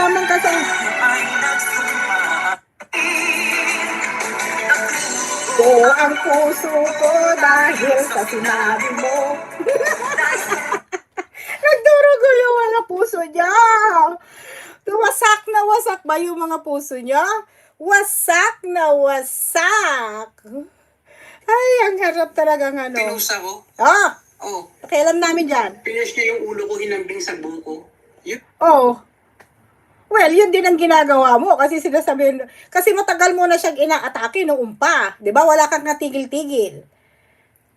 lamang kasi. Oo, ang puso ko dahil sa sinabi mo. Nagdurugo yung mga puso niya. Wasak na wasak ba yung mga puso niya? Wasak na wasak. Ay, ang harap talagang ano. Pinusa ko? Ah! Oo. Kailan namin dyan? Pinush niya yung ulo ko, hinambing sa buko. Yun. Oh. Well, yun din ang ginagawa mo kasi sinasabihin, kasi matagal mo na siyang inaatake noong umpa. 'Di ba? Wala kang natigil-tigil.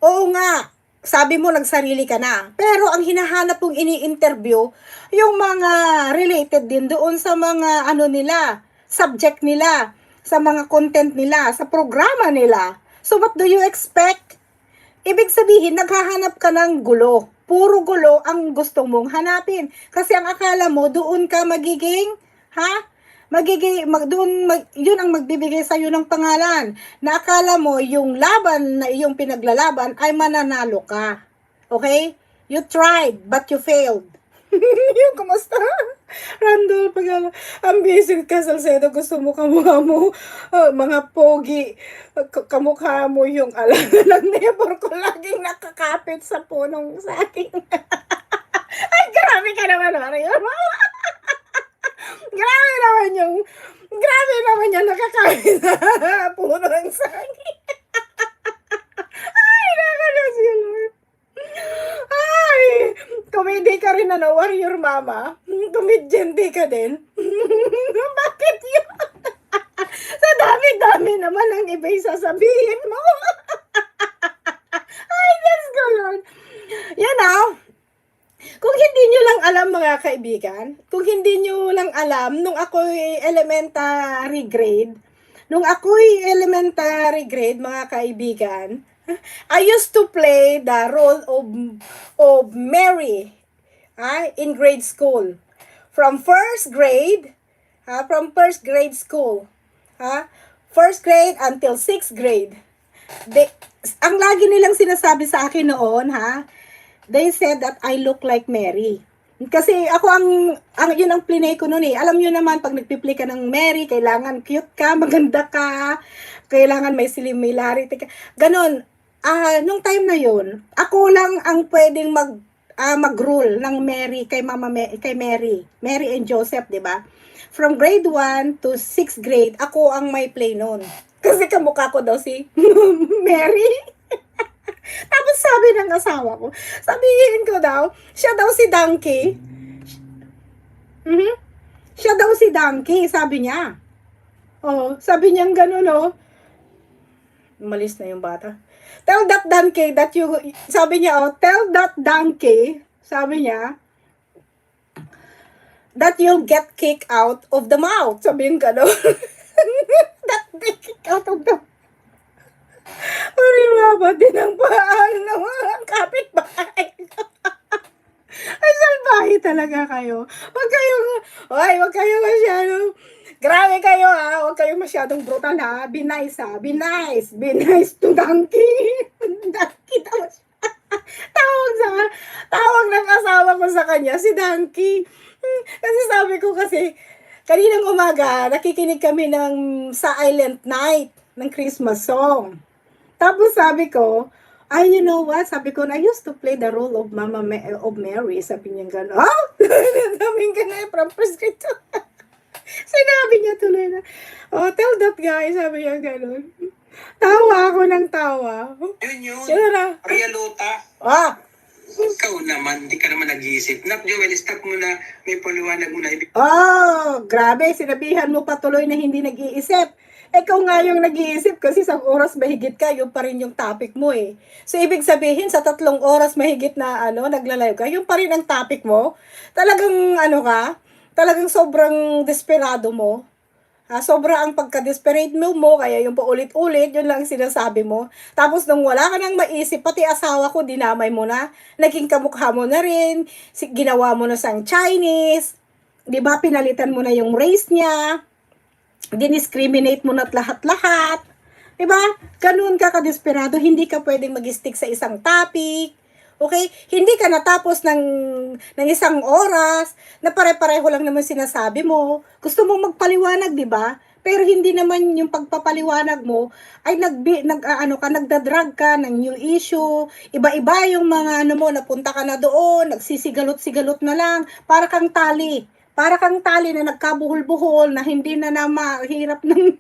Oo nga, sabi mo nagsarili ka na. Pero ang hinahanap mong ini-interview, yung mga related din doon sa mga ano nila, subject nila, sa mga content nila, sa programa nila. So what do you expect? Ibig sabihin, naghahanap ka ng gulo. Puro gulo ang gusto mong hanapin. Kasi ang akala mo, doon ka magiging, yun ang magbibigay sa'yo ng pangalan. Na akala mo, yung laban na iyong pinaglalaban ay mananalo ka. Okay? You tried, but you failed. Yung kumusta? Randall, pag ang basic ka, Salcedo, gusto mo kamukha mo, mga pogi, kamukha mo yung ng neighbor ko laging nakakapit sa punong saging. Ay, grabe ka naman, Mario. Grabe naman yung nakakapit sa punong saging. Ay, nakalos yun. Ay, komedi ka rin ano, warrior mama. Komedyante ka din. Bakit yun? Sa dami-dami naman ang iba'y sasabihin mo. Ay, Diyos ko, Lord. Yan kung hindi nyo lang alam mga kaibigan, kung hindi nyo lang alam, nung ako'y elementary grade, mga kaibigan, I used to play the role of Mary in grade school. From first grade school. First grade until 6th grade. Ang lagi nilang sinasabi sa akin noon, they said that I look like Mary. Kasi ako yun ang plinay ko noon eh. Alam nyo naman, pag nagpiplay ka ng Mary, kailangan cute ka, maganda ka, kailangan may similarity ka. Ganon. Nung time na yun, ako lang ang pwedeng mag-rule ng Mary kay Mary and Joseph, 'di ba? From grade 1 to 6th grade, ako ang may play noon. Kasi kamukha ko daw si Mary. Tapos sabi ng asawa ko, sabihin ko daw, siya daw si Donkey. Siya daw si Donkey, sabi niya. Oh, sabi niya gano'n, Umalis na yung bata. Tell that donkey that sabi niya, tell that donkey, sabi niya, that you'll get kicked out of the mouth. Sabihin ka, that be kicked out of the mouth. Mababa din ang paan ng mga kapitbahay. Ay, salbahe talaga kayo. Huwag kayo masyadong, grabe kayo huwag kayo masyadong brutal Be nice Be nice. Be nice to donkey. Donkey daw siya. Tawag ng asawa ko sa kanya, si Donkey. Kasi sabi ko kaninang umaga, nakikinig kami ng Silent Night ng Christmas song. Tapos sabi ko, you know what? Sabi ko, I used to play the role of of Mary. Sabi niya gano'n. Sabi niya from first grade to. Sinabi niya tuloy na, tell that guy. Sabi niya gano'n. Tawa ako ng tawa. Yun. Na. Realota. Ikaw naman, hindi ka naman nag-iisip. Joel, stop mo na, may paliwanag mo na. Grabe. Sinabihan mo pa tuloy na hindi nag-iisip. Ikaw nga yung nag-iisip kasi sa oras mahigit ka, yung pa rin yung topic mo eh. So, ibig sabihin, sa 3 oras mahigit na naglalive ka, yung pa rin ang topic mo. Talagang talagang sobrang desperado mo. Sobra ang pagka-desperate mo, kaya yung paulit-ulit, yun lang sinasabi mo. Tapos nung wala ka nang maisip, pati asawa ko, dinamay mo na, naging kamukha mo na rin, ginawa mo na sang Chinese, di ba, pinalitan mo na yung race niya, diniscriminate mo na't lahat-lahat. Diba? Ganun ka kadesperado, hindi ka pwedeng mag-stick sa isang topic. Okay? Hindi ka natapos ng isang oras, na pare-pareho lang naman sinasabi mo. Gusto mong magpaliwanag, di ba? Pero hindi naman yung pagpapaliwanag mo ay nagdadrag ka ng new issue. Iba-iba yung mga ano mo, napunta ka na doon, nagsisigalot-sigalot na lang, para kang tali. Para kang tali na nagkabuhol-buhol na hindi na mahirap ng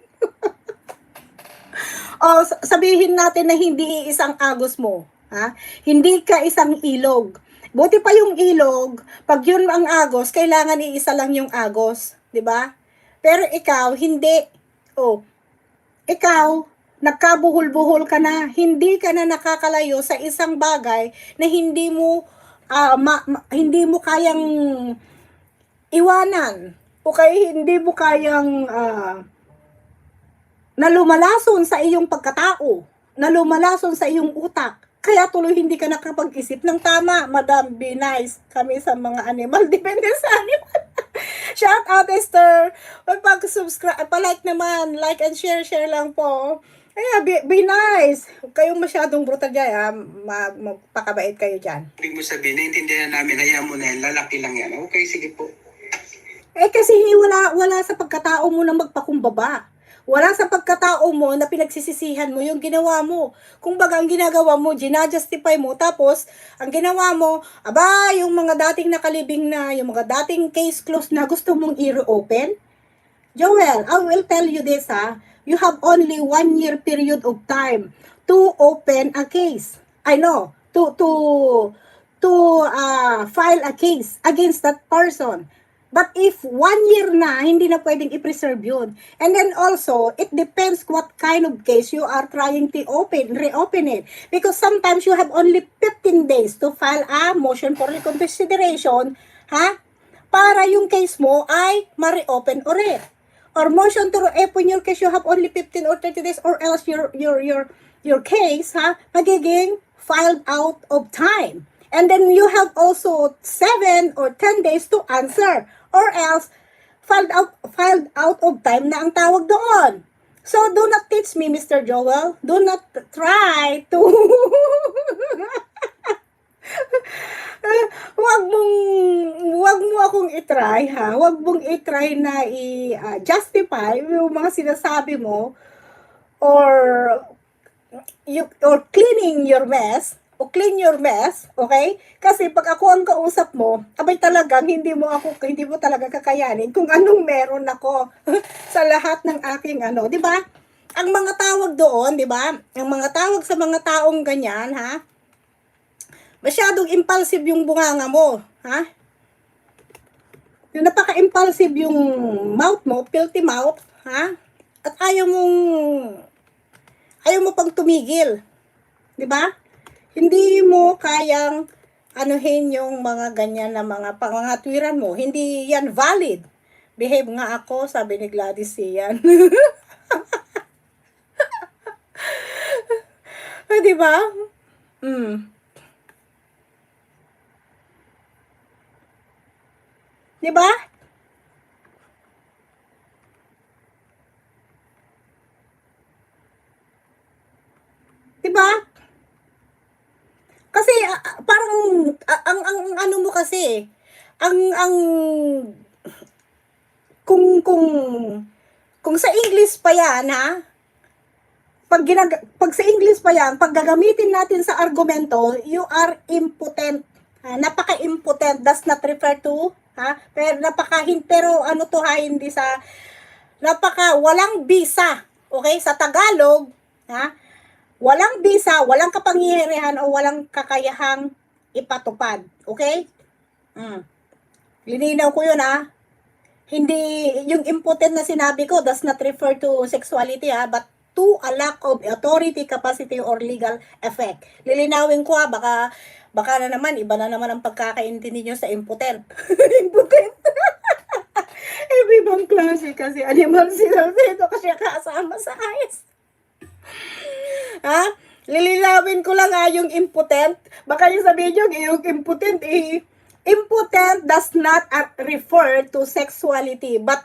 o sabihin natin na hindi isang agos mo, ha? Hindi ka isang ilog. Buti pa yung ilog, pag yun ang agos, kailangan iisa lang yung agos, 'di ba? Pero ikaw hindi. Oh, ikaw nagkabuhol-buhol ka na, hindi ka na nakakalayo sa isang bagay na hindi mo hindi mo kayang iwanan. Okay, hindi mo kayang na lumalason sa iyong pagkatao, na lumalason sa iyong utak. Kaya tuloy hindi ka nakapag-isip ng tama. Madam, be nice kami sa mga animal. Depende sa animal. Shout out, Esther. Pag-subscribe, pa-like naman. Like and share lang po. Kaya, be nice. Huwag kayong masyadong brutal dyan, ha? Magpakabait kayo dyan. Ibig mo sabihin, naintindihan namin, hayaan mo na yan, lalaki lang yan. Okay, sige po. Kasi wala sa pagkatao mo na magpakumbaba. Wala sa pagkatao mo na pinagsisisihan mo yung ginawa mo. Kung baga ang ginagawa mo, ginajustify mo, tapos ang ginawa mo, yung mga dating nakalibing na, yung mga dating case closed na gusto mong i-reopen. Joel, I will tell you this, ha. You have only 1 year period of time to open a case. I know, to file a case against that person. But if 1 year na, hindi na pwedeng i-preserve yun. And then also, it depends what kind of case you are trying to reopen it. Because sometimes you have only 15 days to file a motion for reconsideration, ha? Para yung case mo ay ma-reopen ulit. Or motion to reopen your case, you have only 15 or 30 days, or else your case, ha, magiging filed out of time. And then you have also 7 or 10 days to answer, or else filed out of time na ang tawag doon. So do not teach me, Mr. Joel. Do not try to wag mo akong i-try, ha. Wag mong i-try na i-justify yung mga sinasabi mo, or cleaning your mess, o clean your mess, okay? Kasi pag ako ang kausap mo, talagang hindi mo talaga kakayanin kung anong meron ako sa lahat ng aking di ba? Ang mga tawag doon, di ba? Ang mga tawag sa mga taong ganyan, ha? Masyadong impulsive yung bunganga mo, ha? Yung napaka-impulsive yung mouth mo, filthy mouth, ha? At ayaw mo pang tumigil, di ba? Hindi mo kayang anuhin yung mga ganyan na mga pangangatwiran mo. Hindi yan valid. Behave nga ako, sabi ni Gladys Sian. Di ba? Di ba? Di ba? Kasi parang ang ano mo kasi ang kung sa English pa yan, ha, pag sa English pa yan, pag gagamitin natin sa argumento, you are impotent, napaka-impotent, does not refer to, ha, pero ano to, ha, hindi sa walang bisa, okay, sa Tagalog, ha, walang bisa, walang kapangyarihan o walang kakayahang ipatupad. Okay? Lininaw ko yun, ha. Hindi, yung impotent na sinabi ko does not refer to sexuality, ha, but to a lack of authority, capacity, or legal effect. Lilinawin ko, ha, baka na naman, iba na naman ang pagkakaintindi nyo sa impotent. Impotent. Ibang klase kasi animal sinabi ito kasi kasama sa ayos. Ha? Lililawin ko lang yung impotent. Baka yung sabihin nyo, yung impotent, impotent does not refer to sexuality, but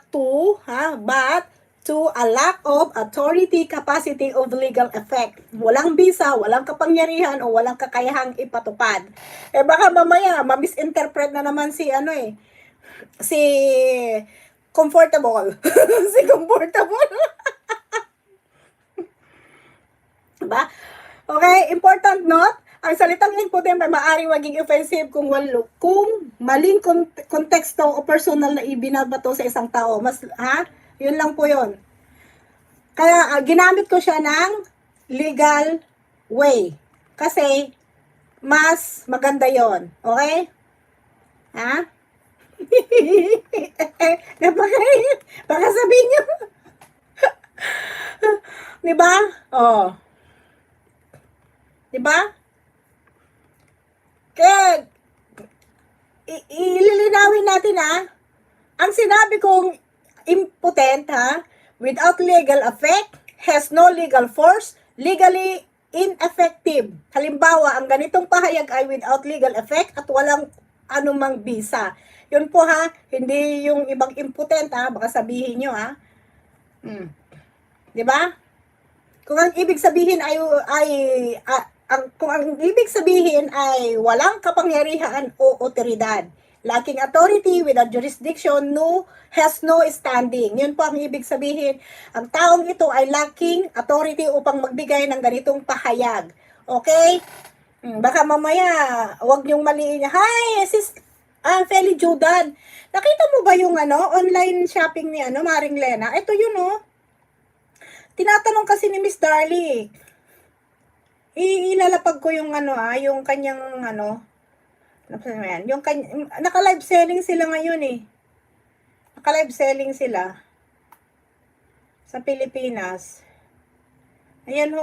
to a lack of authority, capacity of legal effect. Walang bisa, walang kapangyarihan, o walang kakayahang ipatupad. Eh baka mamaya, ma-misinterpret na naman si si comfortable. Si comfortable. Diba? Okay, important note, ang salitang impotent ay maaaring maging offensive kung maling konteksto o personal na ibinabato sa isang tao. Yun lang po yun. Kaya ginamit ko siya ng legal way. Kasi mas maganda yon. Okay? Ha? Baka sabihin nyo. Diba? Oh. Diba? Kaya, ililinawin natin ang sinabi kong impotent without legal effect, has no legal force, legally ineffective. Halimbawa, ang ganitong pahayag ay without legal effect at walang anumang bisa. Yun po hindi yung ibang impotent baka sabihin nyo Diba? Kung ang ibig sabihin kung ang ibig sabihin ay walang kapangyarihan o otoridad, lacking authority without jurisdiction, has no standing. Yun po ang ibig sabihin. Ang taong ito ay lacking authority upang magbigay ng ganitong pahayag. Okay? Baka mamaya, wag niyong maliin. Hi, Feli Judan. Nakita mo ba yung online shopping ni Maring Lena? Ito yun Tinatanong kasi ni Miss Darlie. Ilalapag ko yung yung kanyang yung naka-live selling sila ngayon Naka-live selling sila sa Pilipinas. Ayan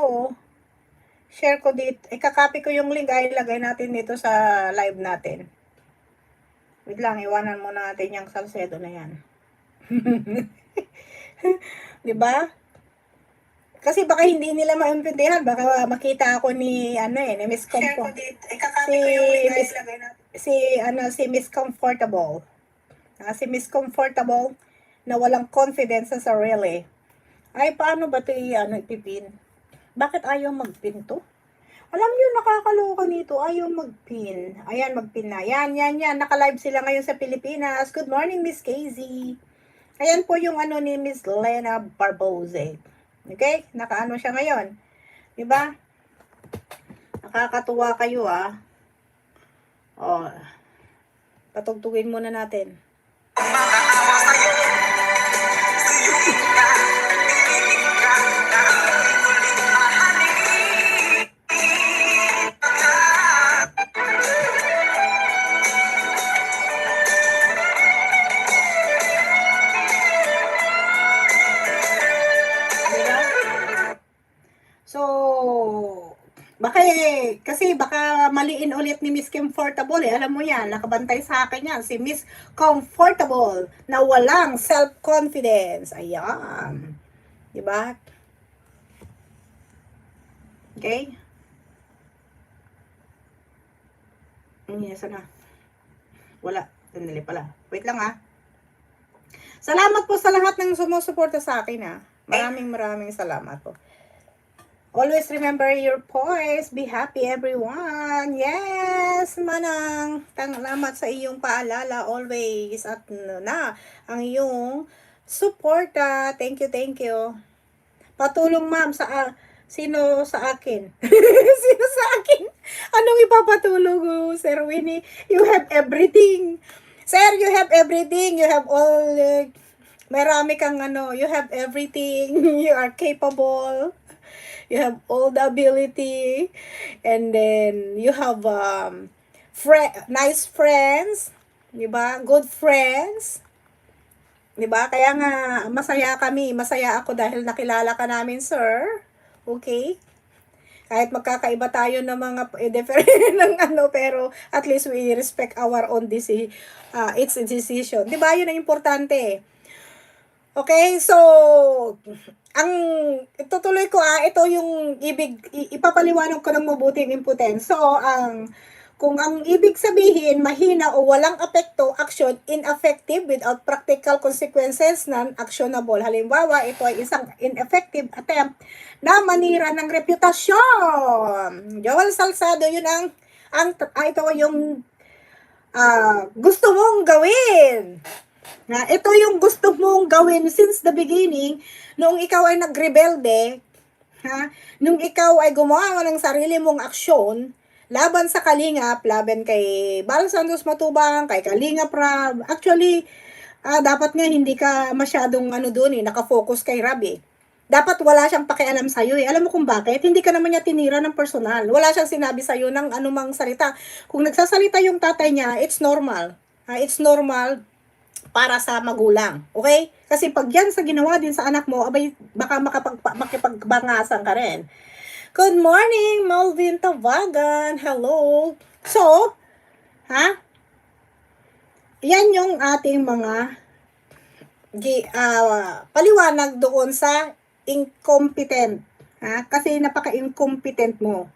share ko dito. Ikakopy ko yung link, ilagay natin dito sa live natin. Wait lang, iwanan muna natin yung Salcedo na yan. 'Di ba? Kasi baka hindi nila maintindihan, baka makita ako ni ni Miss Comfort. Si Miss Comfortable. Si Miss Comfortable na walang confidence sa sarili. Ay, paano ba 'to ipipin? Bakit ayaw magpin to? Alam niyo, nakakaloka nito. Ayaw magpin. Ayan, magpin na. Yan. Naka-live sila ngayon sa Pilipinas. Good morning, Miss Casey. Ayan po yung ni Miss Lena Barbose. Okay? Nakaano siya ngayon. Diba? Nakakatuwa kayo patugtugin muna natin. Baka maliin ulit ni Miss Comfortable Alam mo yan, nakabantay sa akin yan. Si Miss Comfortable na walang self-confidence. Ayan. Diba? Okay? Sana. Wala. Sandali pala. Wait lang Salamat po sa lahat ng sumusuporta sa akin Maraming salamat po. Always remember your poise. Be happy, everyone. Yes, manang. Salamat sa iyong paalala always. At ang iyong suporta. Thank you. Patulong, ma'am, sino sa akin? Sino sa akin? Anong ipapatulong Sir Winnie? You have everything. Sir, you have everything. You have all, marami kang you have everything. You are capable. You have all the ability, and then you have nice friends, diba? Good friends, diba? Kaya nga masaya ako dahil nakilala ka namin, sir. Okay? Kahit magkakaiba tayo ng mga different ng pero at least we respect our own its decision. Diba? Yun ang importante. Okay, so ang itutuloy ko ito yung ipapaliwanag ko ng mabuting impotence. So, Kung ang ibig sabihin, mahina o walang apekto, action, ineffective without practical consequences, non-actionable. Halimbawa, ito ay isang ineffective attempt na manira ng reputasyon. Joel Salcedo, yun ito yung gusto mong gawin. Ito yung gusto mong gawin since the beginning, noong ikaw ay nagrebelde, nung ikaw ay gumawa ng sarili mong aksyon, laban sa Kalingap, laban kay Bal Santos Matubang, kay Kalingap Rab. Actually, dapat nga hindi ka masyadong nakafocus kay Rab eh. Dapat wala siyang pakialam sa'yo eh. Alam mo kung bakit? Hindi ka naman niya tinira ng personal. Wala siyang sinabi sa'yo ng anumang salita. Kung nagsasalita yung tatay niya, it's normal. It's normal para sa magulang. Okay? Kasi pag yan sa ginawa din sa anak mo, abay, baka makipagbangasan ka rin. Good morning, Melvin Tavagan. Hello. So, yan yung ating mga paliwanag doon sa incompetent. Kasi napaka-incompetent mo.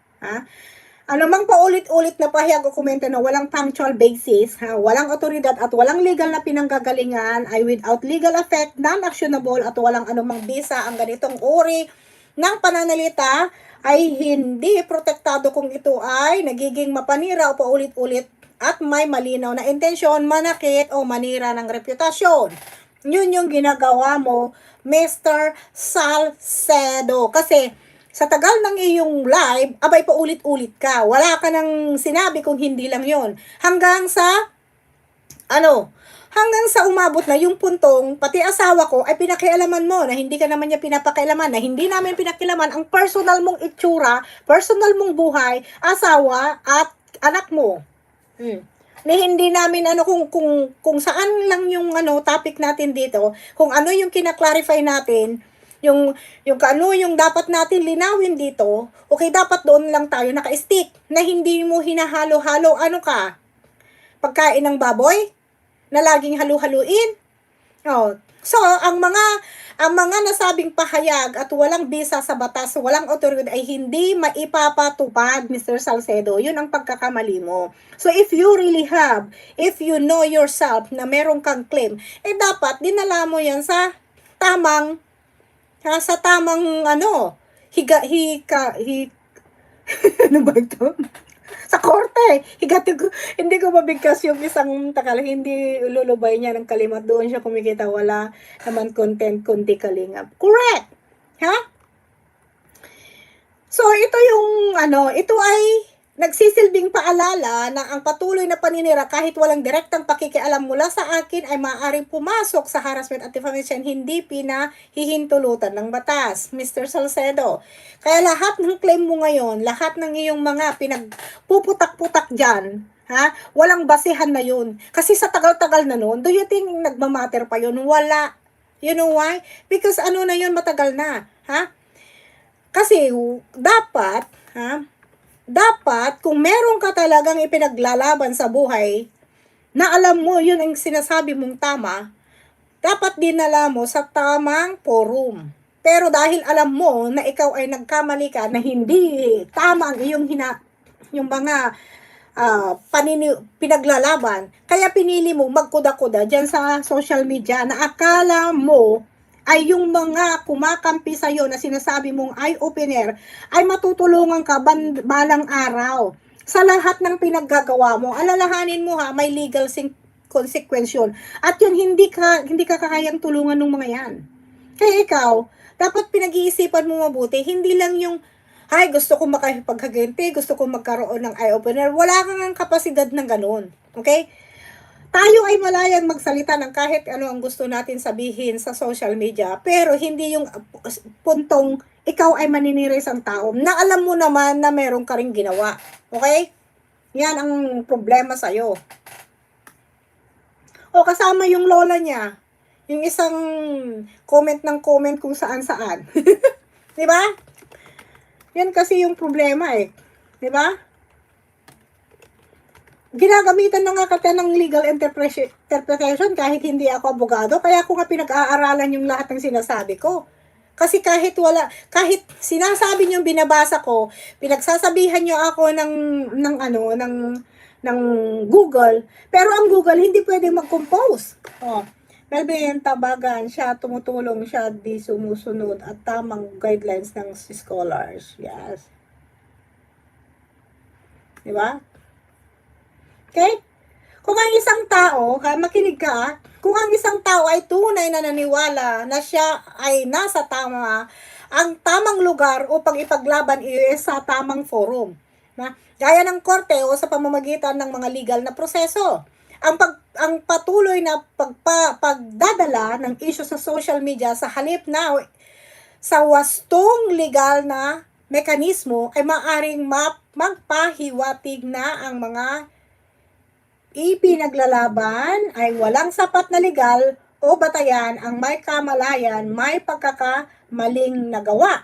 Ano mang paulit-ulit na pahayag o komento na walang punctual basis, walang otoridad at walang legal na pinanggagalingan ay without legal effect, non-actionable at walang anumang bisa ang ganitong uri ng pananalita ay hindi protektado kung ito ay nagiging mapanira o paulit-ulit at may malinaw na intensyon, manakit o manira ng reputasyon. Yun yung ginagawa mo, Mr. Salcedo. Kasi sa tagal ng iyong live, abay paulit-ulit ka. Wala ka nang sinabi kung hindi lang yon. Hanggang sa umabot na yung puntong, pati asawa ko, ay pinakialaman mo, na hindi ka naman niya pinapakialaman, na hindi namin pinakialaman ang personal mong itsura, personal mong buhay, asawa, at anak mo. Na hindi namin kung saan lang yung topic natin dito, kung ano yung kinaklarify natin, yung dapat natin linawin dito, okay, dapat doon lang tayo naka-stick, na hindi mo hinahalo-halo, pagkain ng baboy, na laging halu-haluin. So, ang mga nasabing pahayag at walang bisa sa batas, walang otoridad ay hindi maipapatupad, Mr. Salcedo. Yun ang pagkakamali mo. So, if you know yourself na meron kang claim, dapat dinala mo yan sa tamang ano ba ito? Sa korte. Hindi ko mabigkas yung isang hindi lulubay niya ng kalimat. Doon siya kumikita. Wala naman content kundi kalingap. Correct! So, ito ay nagsisilbing paalala na ang patuloy na paninira kahit walang direktang pakikialam mula sa akin ay maaaring pumasok sa harassment at defamation, hindi pinahihintulutan ng batas, Mr. Salcedo. Kaya lahat ng claim mo ngayon, lahat ng iyong mga pinagpuputak-putak dyan, walang basihan na yun. Kasi sa tagal-tagal na nun, do you think nagmamatter pa yun? Wala. You know why? Because na yun, matagal na. Kasi dapat, kung meron ka talagang ipinaglalaban sa buhay, na alam mo yun ang sinasabi mong tama, dapat dinala mo sa tamang forum. Pero dahil alam mo na ikaw ay nagkamali ka, na hindi tama ang iyong yung mga pinaglalaban, kaya pinili mo magkuda-kuda dyan sa social media na akala mo ay yung mga kumakampi sa'yo na sinasabi mong eye-opener ay matutulungan ka balang araw. Sa lahat ng pinaggagawa mo, alalahanin mo may legal consequence yun. At yun, hindi ka kakayang tulungan ng mga yan. Kaya ikaw, dapat pinag-iisipan mo mabuti, hindi lang yung, gusto ko makipaghaganti, gusto ko magkaroon ng eye-opener. Wala kang kapasidad ng ganun. Okay? Tayo ay malayang magsalita ng kahit ano ang gusto natin sabihin sa social media, pero hindi yung puntong ikaw ay maninira isang tao na alam mo naman na meron ka ring ginawa. Okay? Yan ang problema sa'yo. O kasama yung lola niya, yung isang comment kung saan-saan. Diba? Yan kasi yung problema Diba? Ginagamitan na nga kata ng legal interpretation kahit hindi ako abogado, kaya ako nga pinag-aaralan yung lahat ng sinasabi ko. Kasi kahit sinasabi niyo binabasa ko, pinagsasabihan niyo ako ng Google, pero ang Google hindi pwedeng mag-compose. Oh. Melvin, tabagan siya, tumutulong siya, di sumusunod at tamang guidelines ng scholars. Yes. Di ba? Okay? Kung ang isang tao, makinig ka, kung ang isang tao ay tunay na naniwala na siya ay nasa ang tamang lugar upang ipaglaban ay sa tamang forum. Gaya ng korte o sa pamamagitan ng mga legal na proseso. Ang patuloy na pagdadala ng issue sa social media sa halip na sa wastong legal na mekanismo ay maaring magpahiwatig na ang mga ipinaglalaban ay walang sapat na legal o batayan ang may kamalayan, may pagkakamaling nagawa.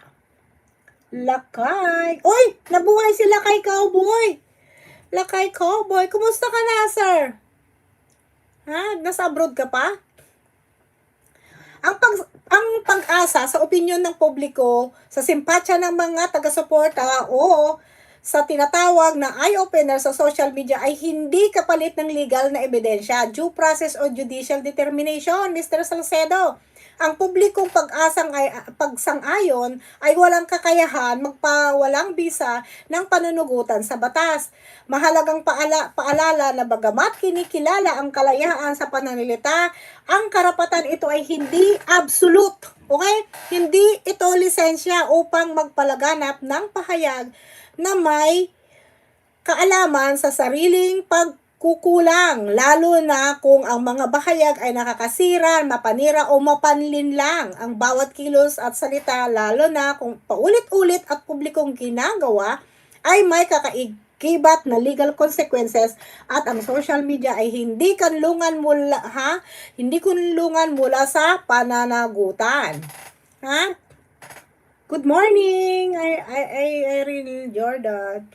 Lakay. Uy! Nabuhay si Lakay Cowboy! Lakay Cowboy, kumusta ka na, sir? Ha? Nasa abroad ka pa? Ang pag-asa sa opinyon ng publiko, sa simpatya ng mga taga-suporta o sa tinatawag na eye-opener sa social media ay hindi kapalit ng legal na ebidensya, due process o judicial determination, Mr. Salcedo. Ang publikong pagsang-ayon ay walang kakayahan magpawalang bisa ng panunugutan sa batas. Mahalagang paalala na bagamat kinikilala ang kalayaan sa pananalita, ang karapatan ito ay hindi absolute. Okay? Hindi ito lisensya upang magpalaganap ng pahayag na may kaalaman sa sariling pagkukulang, lalo na kung ang mga bahayag ay nakakasira, mapanira o mapanlinlang ang bawat kilos at salita, lalo na kung paulit-ulit at publikong ginagawa ay may kakaigibat na legal consequences at ang social media ay hindi kanlungan mula sa pananagutan. Ha? Good morning, Irene Jordan.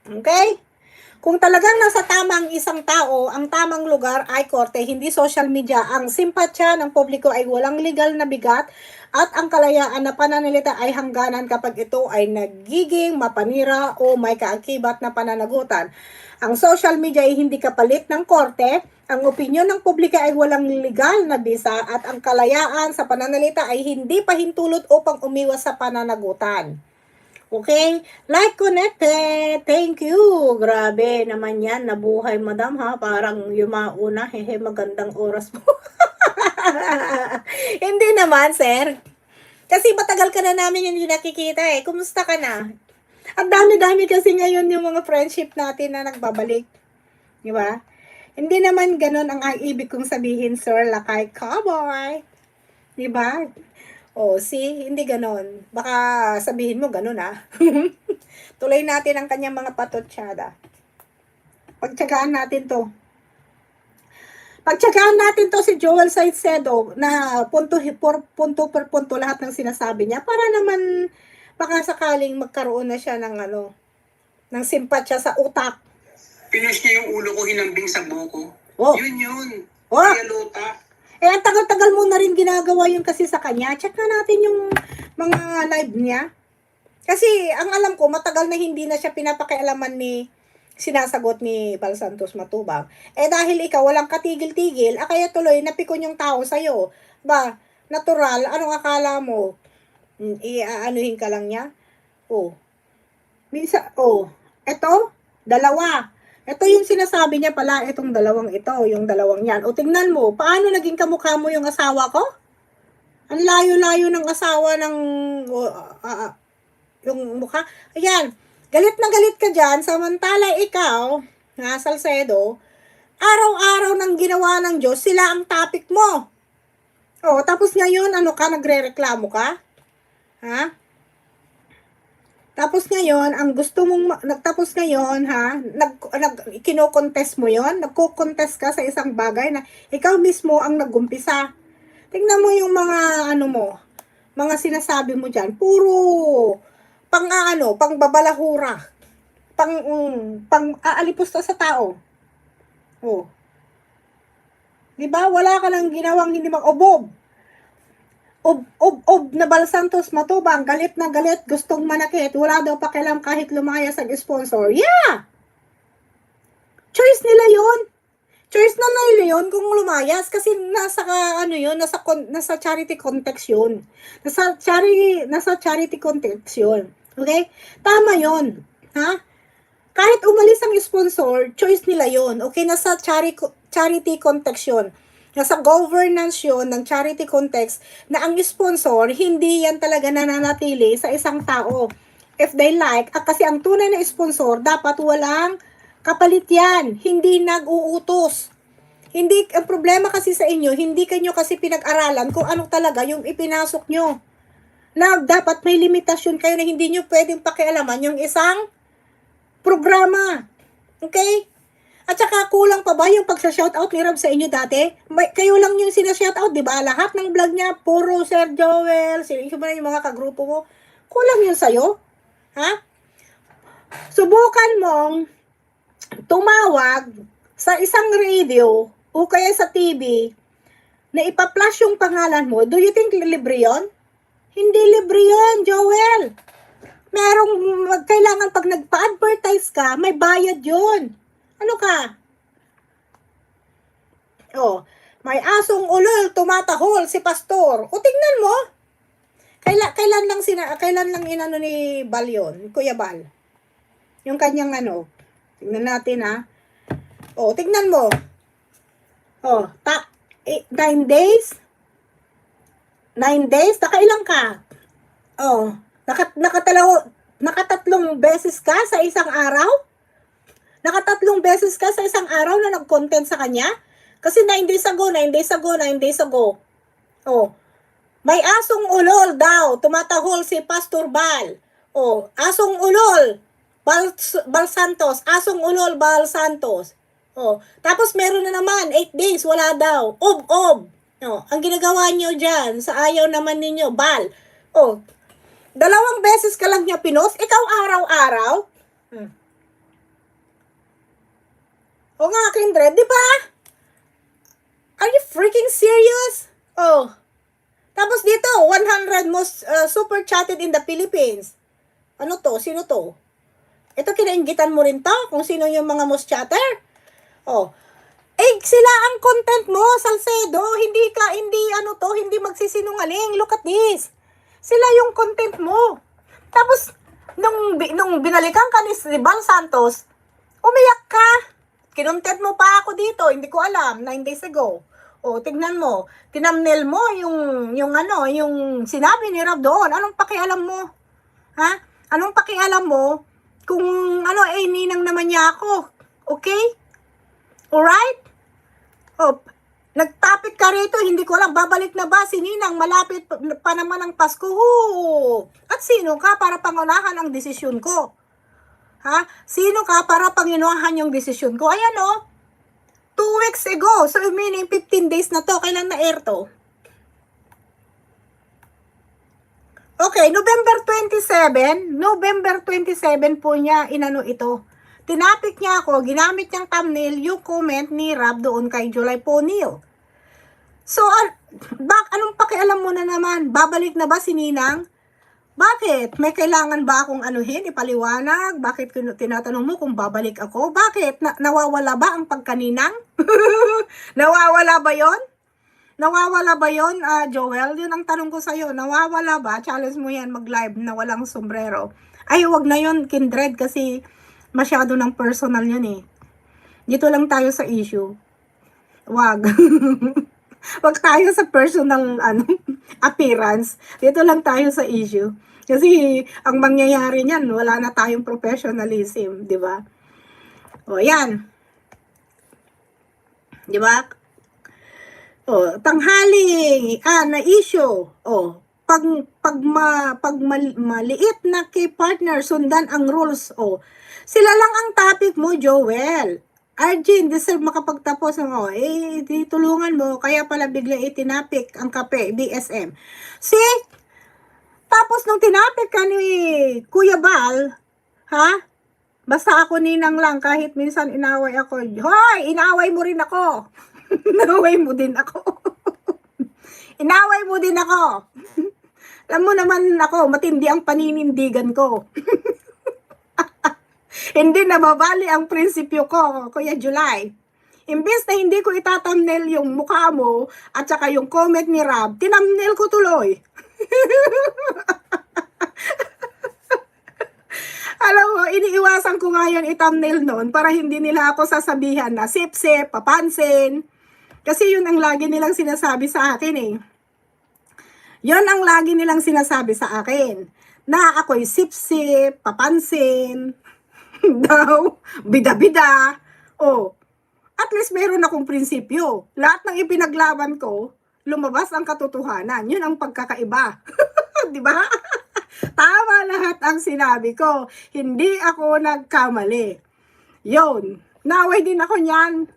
Okay? Kung talagang nasa tamang isang tao, ang tamang lugar ay korte, hindi social media. Ang simpatya ng publiko ay walang legal na bigat at ang kalayaan na pananalita ay hangganan kapag ito ay nagiging mapanira o may kaakibat na pananagutan. Ang social media ay hindi kapalit ng korte. Ang opinyon ng publika ay walang legal na bisa at ang kalayaan sa pananalita ay hindi pahintulot upang umiwas sa pananagutan. Okay? Like connected. Thank you. Grabe naman yan. Nabuhay, madam, ha? Parang yumauna. Hehe, magandang oras mo. Hindi naman, sir. Kasi matagal ka na namin yung nakikita eh. Kumusta ka na? Ang dami-dami kasi ngayon yung mga friendship natin na nagbabalik. Di ba? Hindi naman ganun ang ibig kong sabihin, sir, Lakay Cowboy. Di ba? See, hindi ganun. Baka sabihin mo ganun, ah. Tuloy natin ang kanyang mga patotsyada. Pagtsagaan natin to. Pagtsagaan natin to si Joel Salcedo na punto per punto lahat ng sinasabi niya para naman baka sakaling magkaroon na siya ng ng simpatya sa utak. Pinush niya yung ulo ko, hinambing sa buko. Oh. Yun. Oh. Kaya luta. Ang tagal-tagal mo na rin ginagawa yun kasi sa kanya. Check na natin yung mga live niya. Kasi, ang alam ko, matagal na hindi na siya pinapakialaman sinasagot ni Bal Santos Matubang. Dahil ikaw walang katigil-tigil, kaya tuloy napikon yung tao sa'yo. Ba, natural, anong akala mo? Iaanuhin ka lang niya? Eto, dalawa. Ito yung sinasabi niya pala, itong dalawang yan. Tingnan mo, paano naging kamukha mo yung asawa ko? Ang layo-layo ng asawa ng yung mukha. Ayan, galit na galit ka dyan, samantala ikaw, Salcedo, araw-araw nang ginawa ng Diyos, sila ang topic mo. Tapos ngayon, nagre-reklamo ka? Ha? Tapos ngayon, ang gusto mong, kino-contest mo yon, nagko-contest ka sa isang bagay na ikaw mismo ang nag-umpisa. Tingnan mo yung mga, mga sinasabi mo dyan, puro, pang babalahura, pang aalipusta sa tao. Diba? Wala ka nang ginawang hindi mag-obob. Ob na Bal Santos Matubang, galit na galit, gustong manakit, wala daw pakialam kahit lumaya sa sponsor. Yeah! Choice nila yun. Choice na nila yun kung lumayas kasi nasa charity context yun. Nasa charity context yun. Okay? Tama yun. Ha? Kahit umalis ang sponsor, choice nila yun. Okay? Nasa charity context yun. Nasa governance yun ng charity context na ang sponsor, hindi yan talaga nananatili sa isang tao. If they like, kasi ang tunay na sponsor, dapat walang kapalit yan. Hindi nag-uutos. Hindi, ang problema kasi sa inyo, hindi kanyo kasi pinag-aralan kung ano talaga yung ipinasok nyo. Na dapat may limitasyon kayo na hindi nyo pwedeng pakialaman yung isang programa. Okay? At saka kulang pa ba yung pagsa-shoutout ni Rob sa inyo dati? Kayo lang yung sina-shoutout, di ba? Lahat ng vlog niya, puro Sir Joel, yung mga kagrupo mo. Kulang yun sa'yo? Ha? Subukan mong tumawag sa isang radio o kaya sa TV na ipa-flash yung pangalan mo. Do you think libre yun? Hindi libre yun, Joel. Kailangan pag nagpa-advertise ka, may bayad yun. Ano ka? Oh, may asong ulol, tumatahol si pastor. O tingnan mo. Kailan lang inano ni Bal yun, Kuya Bal? Yung kanyang tingnan natin ha. Oh, tingnan mo. Oh, 9 days? 9 days? Nakailang ka? Oh, nakatatlong beses ka sa isang araw? Nakatatlong beses ka sa isang araw na nag-content sa kanya? Kasi 9 days ago. Oh, may asong ulol daw, tumatahol si Pastor Bal. Oh, asong ulol, Bal Santos, asong ulol, Bal Santos. Oh, tapos meron na naman, 8 days, wala daw. Ob. Oh, ang ginagawa niyo dyan, sa ayaw naman ninyo, Bal. Oh, 2 beses ka lang niya pinost, ikaw araw-araw. O nga, Kindred, di ba? Are you freaking serious? Oh. Tapos dito, 100 most super chatted in the Philippines. Ano to? Sino to? Ito, kinainggitan mo rin to? Kung sino yung mga most chatter? Oh. Sila ang content mo, Salcedo. Hindi magsisinungaling. Look at this. Sila yung content mo. Tapos, nung binalikan ka ni Bal Santos, umiyak ka. Kinontent mo pa ako dito, hindi ko alam, 9 days ago. O, tignan mo, tinamnel mo yung sinabi ni Rob doon. Anong pakialam mo? Ha? Anong pakialam mo kung ninang naman niya ako? Okay? Alright? O, nagtapik ka rito, hindi ko alam, babalik na ba si Ninang? Malapit pa naman ang Pasko. At sino ka para pangunahan ang desisyon ko? Ha? Sino ka para panginuahan yung desisyon ko? Ayan 2 weeks ago. So, meaning 15 days na to. Kailan na-air to? Okay, November 27 po niya ito. Tinapik niya ako, ginamit niyang thumbnail yung comment ni Rob doon kay July Ponil. So, anong pakialam mo na naman? Babalik na ba si Ninang? Bakit? May kailangan ba akong ipaliwanag? Bakit tinatanong mo kung babalik ako? Bakit? Nawawala ba ang pagkaninang? Nawawala ba yon? Nawawala ba yon, Joel? Yun ang tanong ko sa'yo. Nawawala ba? Challenge mo yan mag-live na walang sombrero. Ay, wag na yon, Kindred, kasi masyado ng personal yun eh. Dito lang tayo sa issue. Wag. Wag tayo sa personal appearance. Dito lang tayo sa issue. Kasi ang mangyayari niyan, wala na tayong professionalism, di ba? O, yan. Di ba? O, tanghali, na issue. O, pag maliit na kay partner, sundan ang rules. O, sila lang ang topic mo, Joel. Arjun, deserve makapagtapos ng tulungan mo, kaya pala bigla itinapik ang kape, BSM. See? Tapos nung tinapik ka ni Kuya Bal, ha? Basta ako Ninang lang, kahit minsan inaway ako. Hoy, inaway mo rin ako. Inaway mo din ako. Inaway mo din ako. Alam mo naman ako, matindi ang paninindigan ko. Hindi na mabali ang prinsipyo ko, Kuya July. Imbes na hindi ko itatamnel yung mukha mo at saka yung comment ni Rob, tinamnel ko tuloy. Alam mo, iniiwasan ko nga yun i-thumbnail nun para hindi nila ako sasabihan na sip-sip, papansin. Kasi yun ang lagi nilang sinasabi sa akin eh. Yun ang lagi nilang sinasabi sa akin. Na ako'y sip-sip, papansin, daw, bida-bida. Oh, at least meron akong prinsipyo. Lahat ng ipinaglaban ko, lumabas ang katotohanan. Yun ang pagkakaiba. Di ba? Tama lahat ang sinabi ko. Hindi ako nagkamali. Yun. Naway din ako niyan.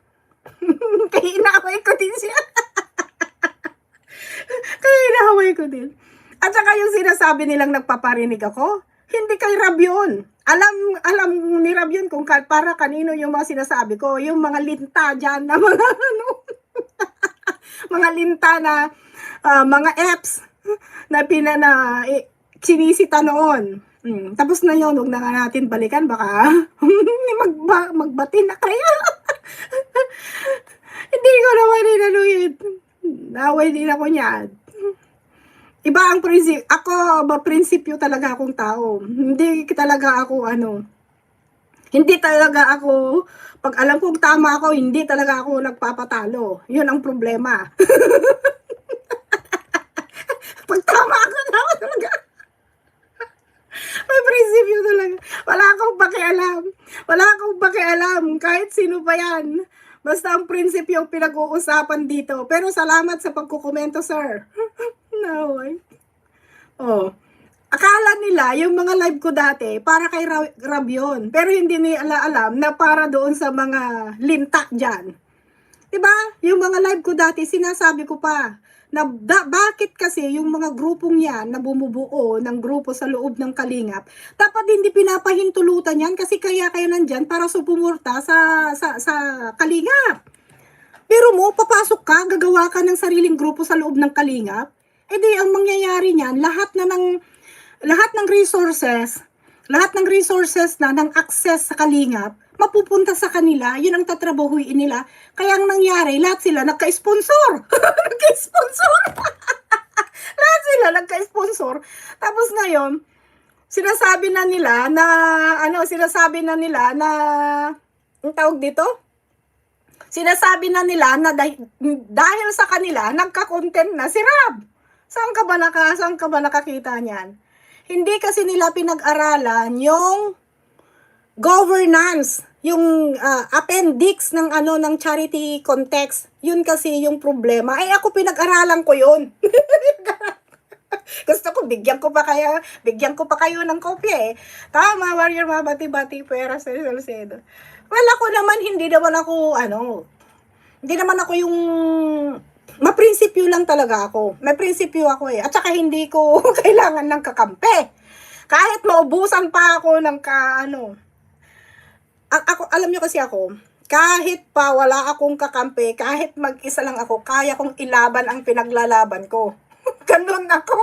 Kaya inaway ko din siya. Kaya inaway ko din. At saka yung sinasabi nilang nagpaparinig ako, hindi kay Rab yun. Alam ni Rab yun kung para kanino yung mga sinasabi ko. Yung mga linta dyan na mga ano, mga linta na mga apps na sinisita noon. Tapos na yun, huwag na nga natin balikan, baka magbati na kaya. Hindi ko naman inanuhin. Naway din ako niyan. Iba ang prinsipyo. Ako, prinsipyo talaga akong tao. Hindi talaga ako, hindi talaga ako, pag alam kong tama ako, hindi talaga ako nagpapatalo. Yun ang problema. Pag tama ako talaga. May prinsipyo talaga. Wala akong pakialam. Wala akong pakialam. Kahit sino pa yan. Basta ang prinsipyo pinag-uusapan dito. Pero salamat sa pagkukomento, sir. No way. Oh. Akala nila, yung mga live ko dati, para kay Rab yun. Pero hindi nila alam na para doon sa mga lintak dyan. Diba? Yung mga live ko dati, sinasabi ko pa, na bakit kasi yung mga grupong yan na bumubuo ng grupo sa loob ng Kalingap, dapat hindi pinapahintulutan yan kasi kaya kayo nandyan para supumurta sa Kalingap. Pero mo, papasok ka, gagawa ka ng sariling grupo sa loob ng Kalingap, di ang mangyayari niyan, lahat ng resources na ng access sa Kalingap, mapupunta sa kanila, yun ang tatrabahuin nila. Kaya ang nangyari, lahat sila nagka-sponsor. Nagka-sponsor. Lahat sila nagka-sponsor. Tapos ngayon, sinasabi na nila na, ang tawag dito? Sinasabi na nila na dahil sa kanila, nagka-content na si Rab. Saan ka ba nakakita niyan? Hindi kasi nila pinag-aralan yung governance, yung appendix ng ng charity context. Yun kasi yung problema. Ay ako pinag-aralan ko yun. Gusto ko bigyan ko pa kayo ng kopya eh. Tama, warrior, mabati-bati pera sa Salcedo. Well, ako naman hindi naman ako yung maprinsipyo lang talaga ako. May prinsipyo ako eh. At saka hindi ko kailangan ng kakampi. Kahit maubusan pa ako ng ako, alam nyo kasi ako, kahit pa wala akong kakampi, kahit mag-isa lang ako, kaya kong ilaban ang pinaglalaban ko. Ganun ako.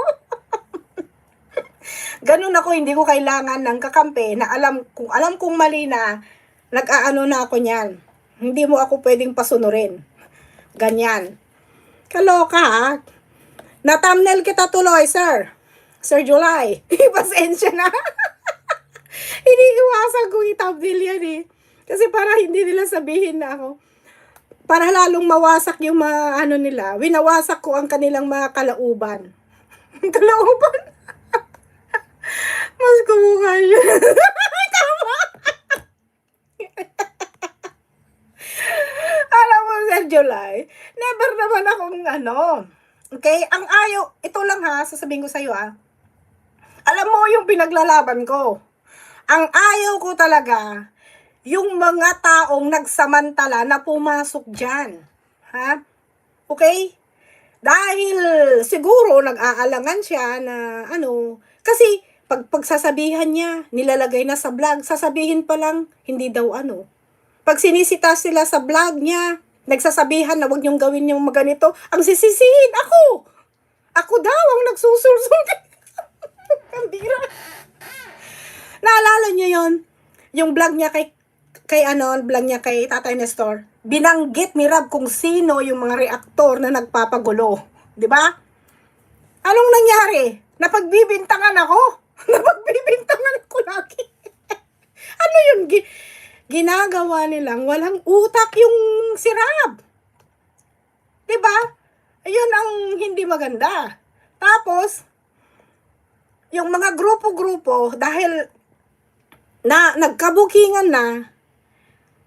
Ganun ako, hindi ko kailangan ng kakampi na alam kong mali na, nag-aano na ako niyan. Hindi mo ako pwedeng pasunurin. Ganyan. Kaloka ha. Na-thumbnail kita tuloy, sir. Sir July. Pasensya na. Iniiwasan ko i-thumbnail yan eh. Kasi para hindi nila sabihin na ako. Para lalong mawasak yung mga nila. Winawasak ko ang kanilang mga kalauban. Kalauban? Mas kumukha yun. Tama. Alam mo, Sir July, never naman akong okay? Ang ayaw, ito lang ha, sasabihin ko sa'yo alam mo yung pinaglalaban ko. Ang ayaw ko talaga, yung mga taong nagsamantala na pumasok dyan. Ha? Okay? Dahil siguro nag-aalangan siya na kasi pagsasabihan niya, nilalagay na sa vlog, sasabihin pa lang, hindi daw Pag sinisita sila sa vlog niya, nagsasabihan na wag niyong gawin yung ganito, ang sisisihin ako. Ako daw ang nagsusulsul. Ang bira. Naalala niyo yon? Yung vlog niya vlog niya kay Tatay Nestor. Binanggit ni Rab kung sino yung mga reaktor na nagpapagulo. Di ba? Anong nangyari? Napagbibintangan ako. Napagbibintangan ako lagi. Ano yun? Ginagawa nilang walang utak yung si Rab. Di ba? Ayun ang hindi maganda. Tapos, yung mga grupo-grupo, dahil na nagkabukingan na,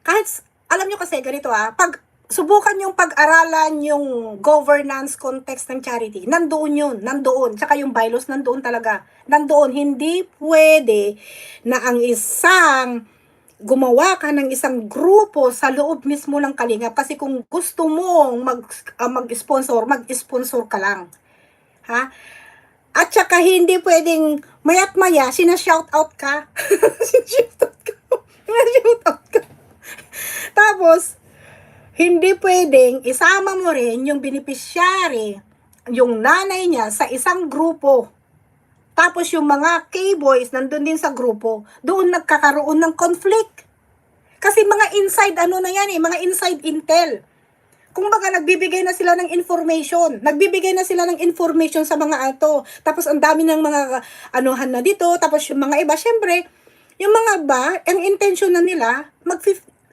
kahit, alam nyo kasi ganito pag subukan yung pag-aralan yung governance context ng charity, nandoon yun, nandoon, tsaka yung bylaws, nandoon talaga, nandoon, hindi pwede na ang isang, gumawa ka ng isang grupo sa loob mismo ng Kalingap, kasi kung gusto mong mag-sponsor ka lang, ha? At saka hindi pwedeng mayat maya, sinashoutout ka. Sinashoutout ka. Tapos, hindi pwedeng isama mo rin yung beneficiary, yung nanay niya sa isang grupo. Tapos yung mga K-boys nandun din sa grupo, doon nagkakaroon ng conflict. Kasi mga inside na yan mga inside intel. Kung baga nagbibigay na sila ng information. Nagbibigay na sila ng information sa mga ato. Tapos ang dami ng mga anuhan na dito. Tapos yung mga iba, syempre, yung mga iba, ang intention na nila,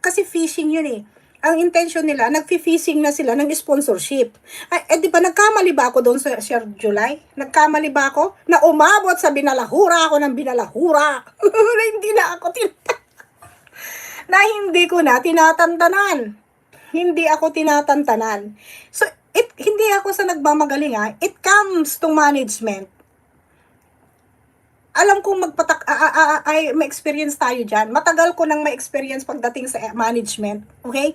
kasi phishing yun Ang intention nila, nag-phishing na sila ng sponsorship. Ay, di ba, nagkamali ba ako doon sa Share July? Nagkamali ba ako? Na umabot sa binalahura ako ng binalahura. Na hindi na ako na hindi ko na tinatantanan. Hindi ako tinatantanan. So, hindi ako sa nagmamagaling It comes to management. Alam kong may experience tayo dyan. Matagal ko nang may experience pagdating sa management. Okay?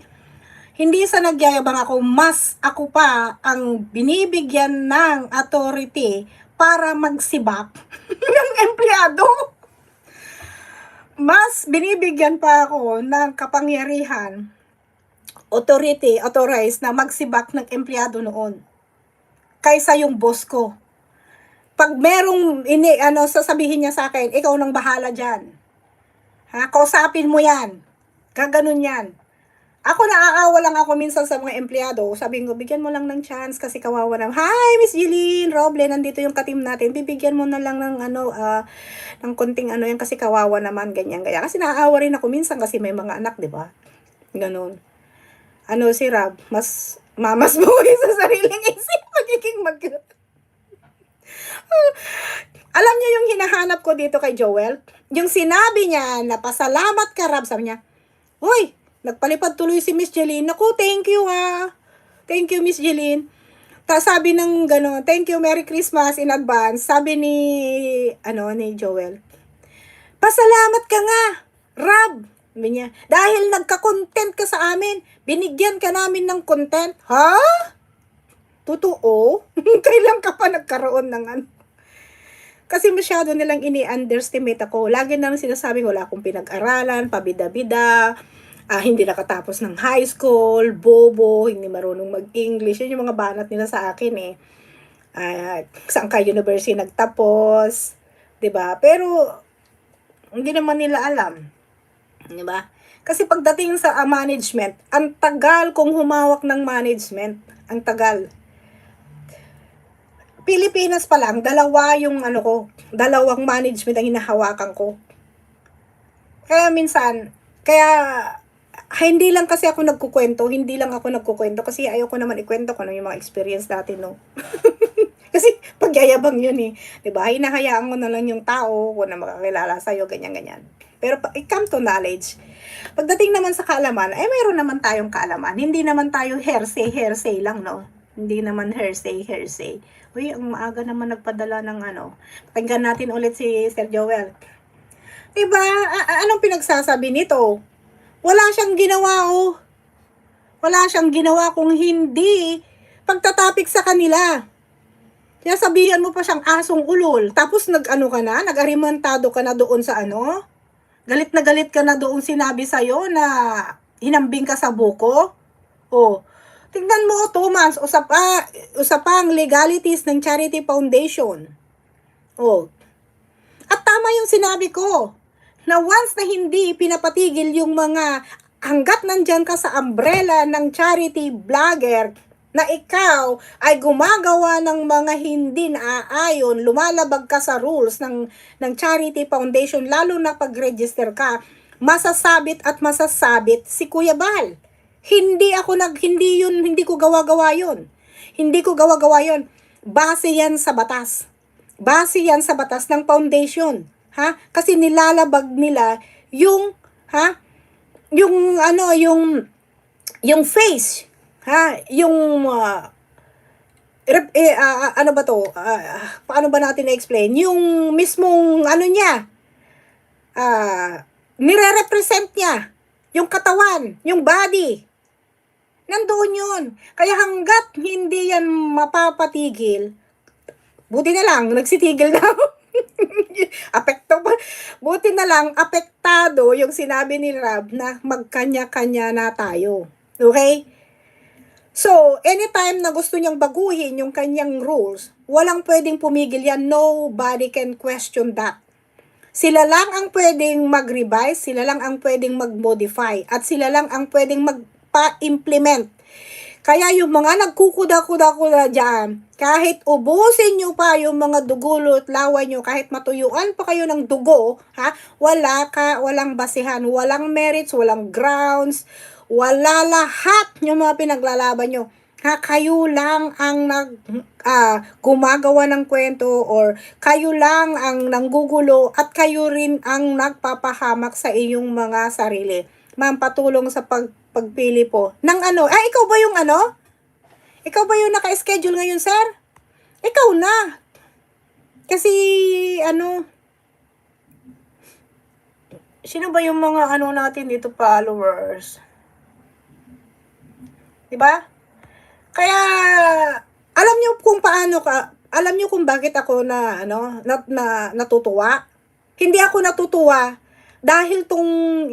Hindi sa nagyayabang ako, mas ako pa ang binibigyan ng authority para magsibak ng empleyado. Mas binibigyan pa ako ng kapangyarihan, authorized na magsibak ng empleyado noon kaysa yung boss ko. Pag merong sasabihin niya sa akin, ikaw nang bahala dyan. Kausapin mo yan. Gaganon yan. Ako naaawa lang ako minsan sa mga empleyado. Sabi ko, bigyan mo lang ng chance kasi kawawa na. Hi, Miss Jeline, Roble, nandito yung ka-team natin. Bibigyan mo na lang ng ng konting yan kasi kawawa naman, ganyan. Kasi naaawa rin ako minsan kasi may mga anak, di ba? Ganon. Si Rab, mas mamas buhay sa sariling isip, magiging Alam niyo yung hinahanap ko dito kay Joel? Yung sinabi niya na pasalamat ka, Rab, sabi niya, uy, nagpalipad tuloy si Miss Jeline. Naku, thank you Thank you, Miss Jeline. Sabi ng gano'n, thank you, Merry Christmas in advance. Sabi ni Joel, pasalamat ka nga, Rab. Sabi niya, dahil nagka-content ka sa amin, binigyan ka namin ng content. Ha? Totoo? Kailan ka pa nagkaroon ng Kasi masyado nilang ini-underestimate ako. Lagi nalang sinasabi, wala akong pinag-aralan, pabida-bida, hindi nakatapos ng high school, bobo, hindi marunong mag-English. Yun yung mga banat nila sa akin saan ka university nagtapos, 'di ba? Pero hindi naman nila alam. 'Di ba? Kasi pagdating sa management, ang tagal kong humawak ng management. Ang tagal. Pilipinas pa lang, dalawang management ang hinahawakan ko. Kaya minsan, hindi lang kasi ako nagkukwento kasi ayoko naman ikwento ko yung mga experience natin, no? Kasi pagyayabang yun 'di ba? Hinahayaan mo na lang yung tao kung na makakilala sa'yo, ganyan-ganyan. Pero it come to knowledge. Pagdating naman sa kaalaman, mayroon naman tayong kaalaman. Hindi naman tayo hearsay lang, no? Hindi naman hearsay. Uy, ang maaga naman nagpadala ng Pakinggan natin ulit si Sir Joel. Diba? Anong pinagsasabi nito? Wala siyang ginawa, Wala siyang ginawa kung hindi pagtatapik sa kanila. Kaya sabihan mo pa siyang asong ulol. Tapos nag-arimantado ka na doon sa Galit na galit ka na doon sinabi sa'yo na hinambing ka sa buko. Tingnan mo, 2 months, usapang legalities ng Charity Foundation. Oh. At tama yung sinabi ko, na once na hindi pinapatigil yung mga, hanggat nandyan ka sa umbrella ng charity vlogger, na ikaw ay gumagawa ng mga hindi naaayon, lumalabag ka sa rules ng Charity Foundation, lalo na pag-register ka, masasabit at masasabit si Kuya Bal. Hindi ko gawa-gawa yun. Hindi ko gawa-gawa yun. Base yan sa batas. Base yan sa batas ng foundation. Ha? Kasi nilalabag nila yung, ha? Yung face. Ha? Yung, ano ba to? Paano ba natin na-explain? Yung mismong, niya, nire-represent niya. Yung katawan, yung body. Nandoon yun. Kaya hanggat hindi yan mapapatigil, buti na lang, nagsitigil na. Apekto pa. Buti na lang, apektado yung sinabi ni Rab na magkanya-kanya na tayo. Okay? So, anytime na gusto niyang baguhin yung kanyang rules, walang pwedeng pumigil yan. Nobody can question that. Sila lang ang pwedeng mag-revise, sila lang ang pwedeng mag-modify, at sila lang ang pwedeng magpa-implement. Kaya yung mga nagkukuda-kuda-kuda dyan, kahit ubusin nyo pa yung mga dugo at laway nyo, kahit matuyuan pa kayo ng dugo, ha, walang basihan, walang merits, walang grounds, wala lahat yung mga pinaglalaban nyo. Ha, kayo lang ang gumagawa ng kwento, or kayo lang ang nanggugulo, at kayo rin ang nagpapahamak sa iyong mga sarili. Ma'am, patulong sa pagpili po ng ikaw ba yung Ikaw ba yung naka-schedule ngayon, sir? Ikaw na. Kasi sino ba yung mga natin dito, followers? Diba? Kaya, alam nyo kung bakit ako natutuwa? Hindi ako natutuwa dahil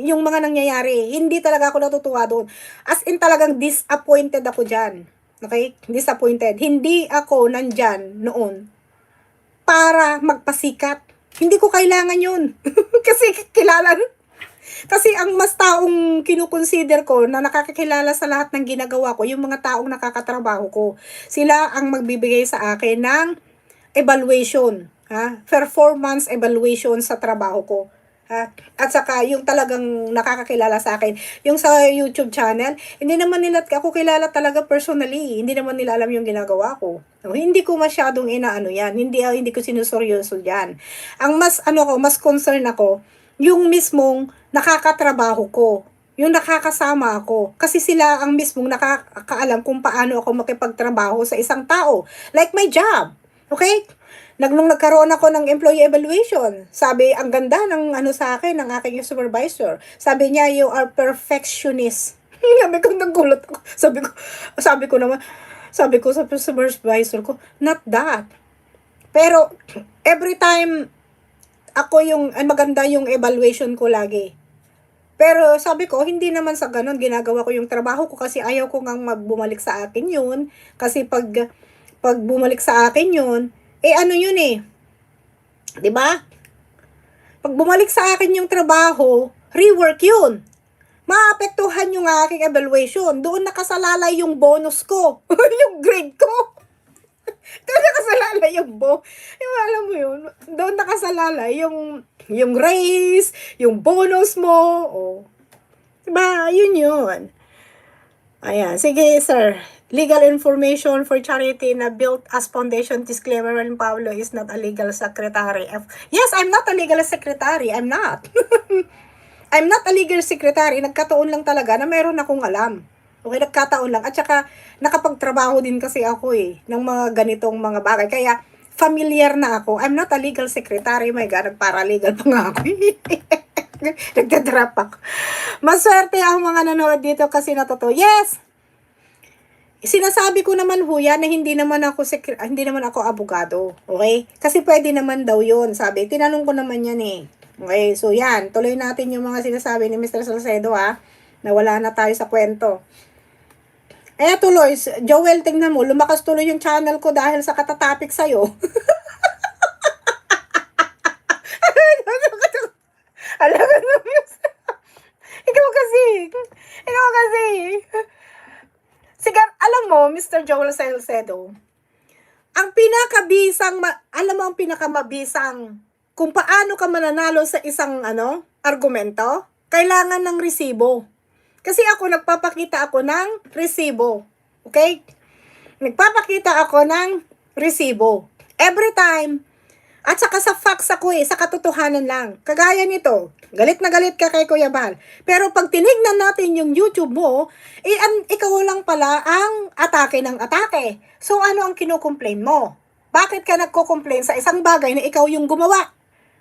yung mga nangyayari. Hindi talaga ako natutuwa doon. As in, talagang disappointed ako dyan. Okay? Disappointed. Hindi ako nandyan noon para magpasikat. Hindi ko kailangan yun. Kasi ang mas taong kinukonsider ko na nakakakilala sa lahat ng ginagawa ko, yung mga taong nakakatrabaho ko. Sila ang magbibigay sa akin ng evaluation, performance evaluation sa trabaho ko. At saka yung talagang nakakakilala sa akin, yung sa YouTube channel, hindi naman nila ako kilala talaga personally, hindi naman nila alam yung ginagawa ko. No, hindi ko masyadong yan, hindi ko sinuseryoso yan. Ang mas concern ako, yung mismong nakakatrabaho ko, yung nakakasama ako, kasi sila ang mismong nakakaalam kung paano ako makipagtrabaho sa isang tao, like my job. Okay? Nung nagkaroon ako ng employee evaluation, sabi, ang ganda ng sa akin, ng aking supervisor. Sabi niya, you are perfectionist. Sabi ko, nagulat ako. Sabi ko sa supervisor ko, not that. Pero, every time, maganda yung evaluation ko lagi. Pero sabi ko, hindi naman sa ganun, ginagawa ko yung trabaho ko kasi ayaw ko ngang bumalik sa akin yun. Kasi pag bumalik sa akin yun, yun diba? Pag bumalik sa akin yung trabaho, rework yun. Maapektuhan yung aking evaluation. Doon nakasalalay yung bonus ko. Yung grade ko. Doon nakasalalay yung alam mo yun, doon nakasalalay yung raise, yung bonus mo. Diba? Yun. Ayan. Sige, sir. Legal information for charity na built as foundation. Disclaimer, Pablo is not a legal secretary. Yes, I'm not a legal secretary. I'm not. I'm not a legal secretary. Nagkataon lang talaga na meron akong alam. Okay, nagkataon lang. At saka, nakapagtrabaho din kasi ako ng mga ganitong mga bagay. Kaya, familiar na ako. I'm not a legal secretary. My God, paralegal pa nga ako. Nagdadrop ako. Maswerte ang mga nanood dito kasi natuto. Yes! Sinasabi ko naman yan na hindi naman ako abogado. Okay? Kasi pwede naman daw yun. Sabi, tinanong ko naman yan Okay, so yan. Tuloy natin yung mga sinasabi ni Mr. Salcedo na wala na tayo sa kwento. Eh tuloy, Joel, tingnan mo, lumakas tuloy yung channel ko dahil sa katatapik sa'yo. Alam mo, ikaw kasi, ikaw kasi. Sige, alam mo, Mr. Joel Salcedo, ang pinakabisang, alam mo ang pinakamabisang kung paano ka mananalo sa isang argumento, kailangan ng resibo. Kasi ako, nagpapakita ako ng resibo. Okay? Nagpapakita ako ng resibo. Every time. At saka sa facts ako sa katotohanan lang. Kagaya nito, galit na galit ka kay Kuya Bal. Pero pag tinignan natin yung YouTube mo, ikaw lang pala ang atake ng atake. So ano ang kinukomplain mo? Bakit ka nagko-complain sa isang bagay na ikaw yung gumawa?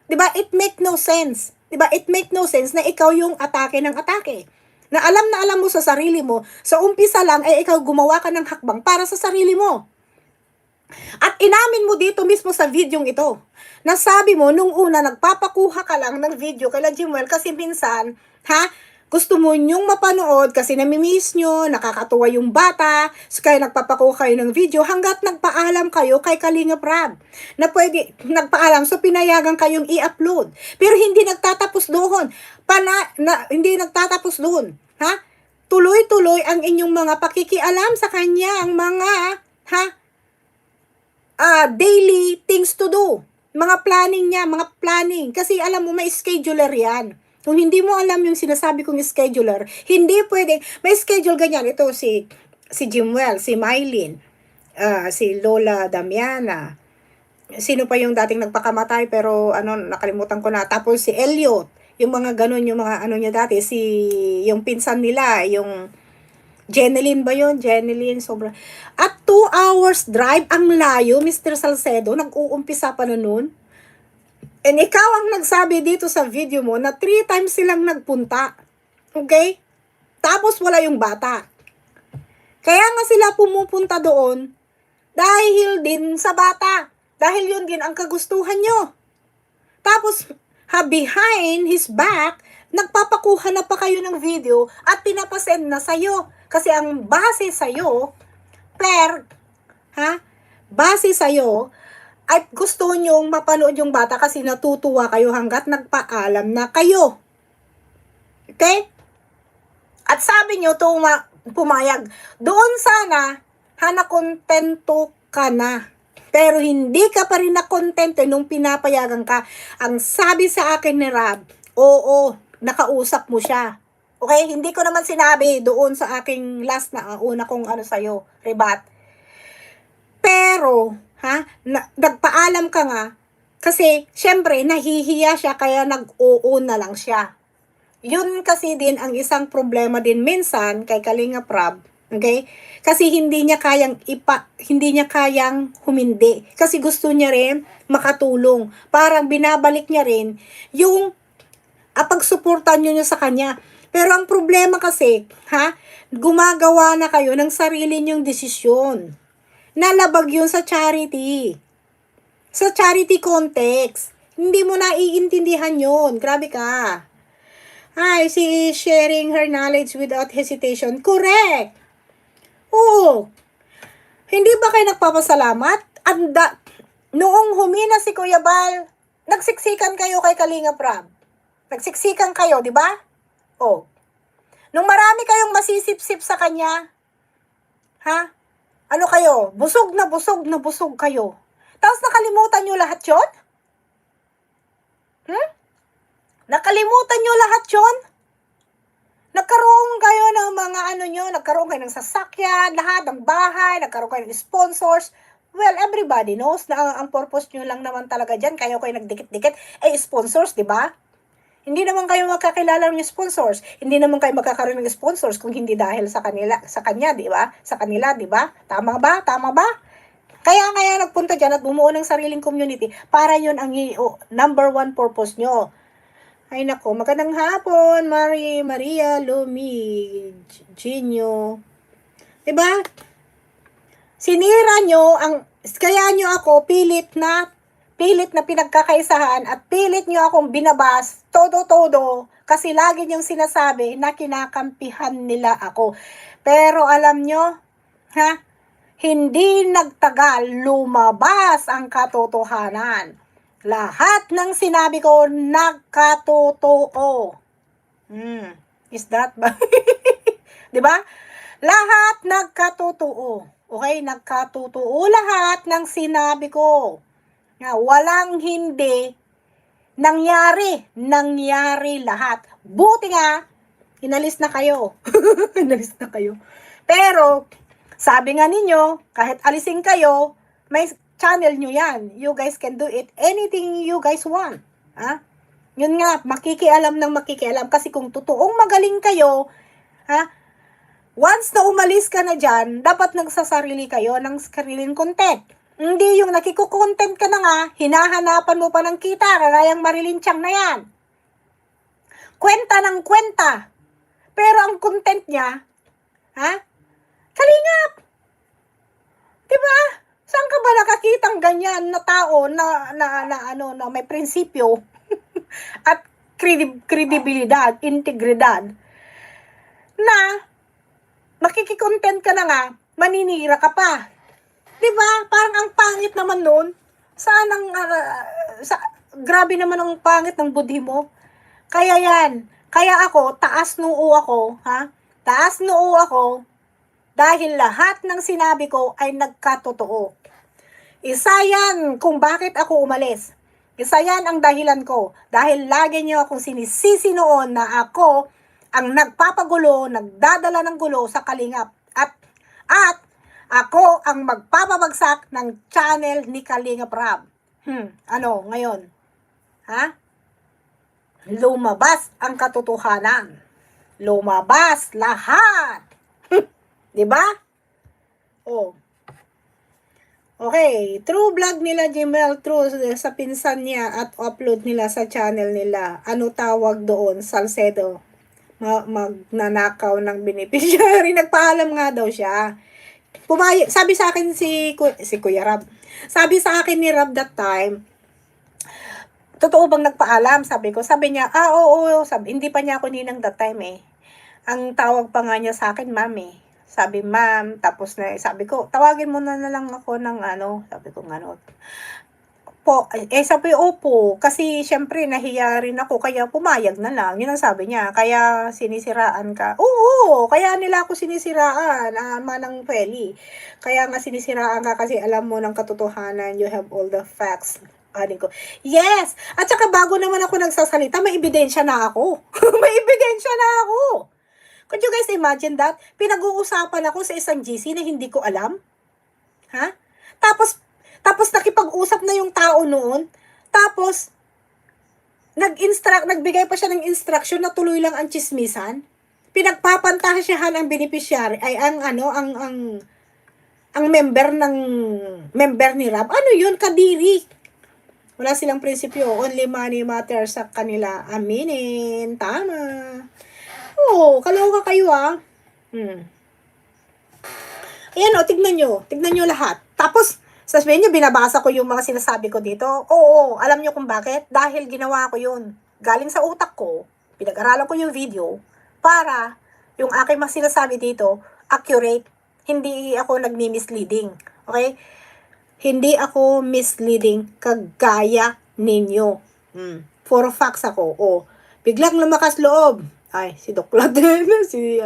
'Di ba? It make no sense. 'Di ba? It make no sense na ikaw yung atake ng atake. Na alam mo sa sarili mo, sa umpisa lang ay ikaw gumawa ka ng hakbang para sa sarili mo. At inamin mo dito mismo sa videong ito, na sabi mo, nung una, nagpapakuha ka lang ng video kay Jimwell kasi minsan, gusto mo nyong mapanood kasi namimiss nyo, nakakatuwa yung bata, so kaya nagpapakuha kayo ng video hanggat nagpaalam kayo kay Kalingap Rab na pwede, nagpaalam, so pinayagan kayong i-upload. Pero hindi nagtatapos doon. Hindi nagtatapos doon. Tuloy-tuloy ang inyong mga pakikialam sa kanya, ang mga, daily things to do. Mga planning niya, mga planning. Kasi alam mo, may scheduler yan. Kung hindi mo alam yung sinasabi kong scheduler, hindi pwede. May schedule ganyan. Ito si Jimwell, si Mylene, si Lola Damiana. Sino pa yung dating nagpakamatay pero nakalimutan ko na. Tapos si Elliot. Yung mga ganun, yung mga niya dati. Yung pinsan nila, yung Jeneline ba yun? Jeneline, sobra. At 2 hours drive, ang layo, Mr. Salcedo, nag-uumpisa pa na nun. And ikaw ang nagsabi dito sa video mo na 3 times silang nagpunta. Okay? Tapos wala yung bata. Kaya nga sila pumupunta doon dahil din sa bata. Dahil yun din ang kagustuhan nyo. Tapos, behind his back, nagpapakuha na pa kayo ng video at pinapasend na sa'yo. Kasi ang base sa'yo, base sa'yo, at gusto nyong mapanood yung bata kasi natutuwa kayo hanggat nagpaalam na kayo. Okay? At sabi nyo, pumayag. Doon sana, nakontento ka na. Pero hindi ka pa rin nakontento nung pinapayagan ka. Ang sabi sa akin ni Rab, oo, nakausap mo siya. Okay? Hindi ko naman sinabi doon sa aking last na una kong sa'yo, rebat. Pero, nagpaalam ka nga, kasi, syempre, nahihiya siya, kaya nag-oo na lang siya. Yun kasi din ang isang problema din minsan kay Kalingap Rab, okay? Kasi hindi niya kayang humindi. Kasi gusto niya rin makatulong. Parang binabalik niya rin yung pagsuportan niyo sa kanya. Pero ang problema kasi, gumagawa na kayo ng sarili niyong desisyon. Nalabag yun sa charity. Sa charity context. Hindi mo naiintindihan yun. Grabe ka. She is sharing her knowledge without hesitation. Correct. Oo. Hindi ba kayo nagpapasalamat? Noong humina si Kuya Bal, nagsiksikan kayo kay Kalingap Rab. Nagsiksikan kayo, di ba? Oh. Nung marami kayong masisip-sip sa kanya, ano kayo? Busog na busog kayo. Tapos nakalimutan nyo lahat yun? Nakalimutan nyo lahat yun? Nagkaroon kayo ng mga nagkaroon kayo ng sasakyan, lahat ng bahay, nagkaroon kayo ng sponsors. Well, everybody knows na ang purpose nyo lang naman talaga dyan, kayo nagdikit-dikit, sponsors, di ba? Hindi naman kayo makakilala ng sponsors. Hindi naman kayo magkakaroon ng sponsors kung hindi dahil sa kanya, di ba? Sa kanila, di ba? Tama ba? Kaya nagpunta dyan at bumuo ng sariling community para yun ang number 1 purpose nyo. Ay nako, magandang hapon, Maria Lumi Genio. Di ba? Sinira nyo kaya nyo ako pilit na pinagkakaisahan at pilit nyo akong binabas, todo, kasi lagi nyong sinasabi na kinakampihan nila ako. Pero alam nyo, Ha? Hindi nagtagal, lumabas ang katotohanan. Lahat ng sinabi ko, nagkatotoo. Is that ba? 'Di ba? Lahat nagkatotoo. Okay, nagkatotoo lahat ng sinabi ko. Nga, walang hindi nangyari lahat. Buti nga, inalis na kayo. Inalis na kayo. Pero, sabi nga ninyo, kahit alisin kayo, may channel nyo yan. You guys can do it. Anything you guys want. Ha? Yun nga, makikialam ng makikialam. Kasi kung totoong magaling kayo, ha? Once na umalis ka na dyan, dapat nagsasarili kayo ng sariling content. Hindi yung nakiko-content ka na nga, hinahanapan mo pa ng kita, kagayang Marilyn Tiang na yan. Kwenta ng kwenta. Pero ang content niya, ha? Kalingap! Diba? Saan ka ba nakakitang ganyan na tao na may prinsipyo at kredibilidad, integridad na makikikontent ka na nga, maninira ka pa. Diba? Parang ang pangit naman nun. Saan ang, grabe naman ang pangit ng budhi mo. Kaya yan. Kaya ako, taas noo ako, ha? Taas noo ako, dahil lahat ng sinabi ko ay nagkatotoo. Isa yan kung bakit ako umalis. Isa yan ang dahilan ko. Dahil lagi niyo akong sinisisi noon na ako ang nagpapagulo, nagdadala ng gulo sa Kalingap. At ako ang magpapabagsak ng channel ni Kalingap Rab. Ano ngayon? Ha? Lumabas ang katotohanan. Lumabas lahat. 'Di ba? Oh. Okay, true vlog nila Jimel True sa pinsan niya at upload nila sa channel nila. Ano tawag doon? Salcedo. Magnanakaw ng beneficiary. Nagpaalam nga daw siya. Sabi sa akin si Kuya Rab. Sabi sa akin ni Rab that time, totoo bang nagpaalam? Sabi niya, oo. Sabi, hindi pa niya ako ninang that time eh. Ang tawag pa nga niya sa akin, ma'am eh. Sabi, ma'am, tapos na, sabi ko, tawagin mo na lang ako ng ano. Sabi ko, ano. Sabi, opo, kasi syempre nahiya rin ako, kaya pumayag na lang. Yun ang sabi niya, kaya sinisiraan ka. Oo, kaya nila ako sinisiraan, Manang Feli. Kaya nga sinisiraan ka kasi alam mo ng katotohanan, you have all the facts. Ko. Yes! At saka bago naman ako nagsasalita, may ebidensya na ako. May ebidensya na ako. Could you guys imagine that? Pinag-uusapan ako sa isang GC na hindi ko alam. Ha? Tapos nakipag-usap na yung tao noon. Tapos, nagbigay pa siya ng instruction na tuloy lang ang chismisan. Pinagpapantasyahan ang beneficiary, ay ang member ni Rab. Ano yun? Kadiri. Wala silang prinsipyo. Only money matters sa kanila. Aminin. Tama. Oo, kaloka kayo Ayan o, tignan nyo lahat. Tapos, sabihin nyo, binabasa ko yung mga sinasabi ko dito. Oo, alam nyo kung bakit? Dahil ginawa ko yun. Galing sa utak ko, pinag-aralan ko yung video, para yung aking mga sinasabi dito, accurate. Hindi ako nagmi-misleading. Okay? Hindi ako misleading kagaya ninyo. For facts ako. Biglang lumakas loob. Ay, si Doc Laden, si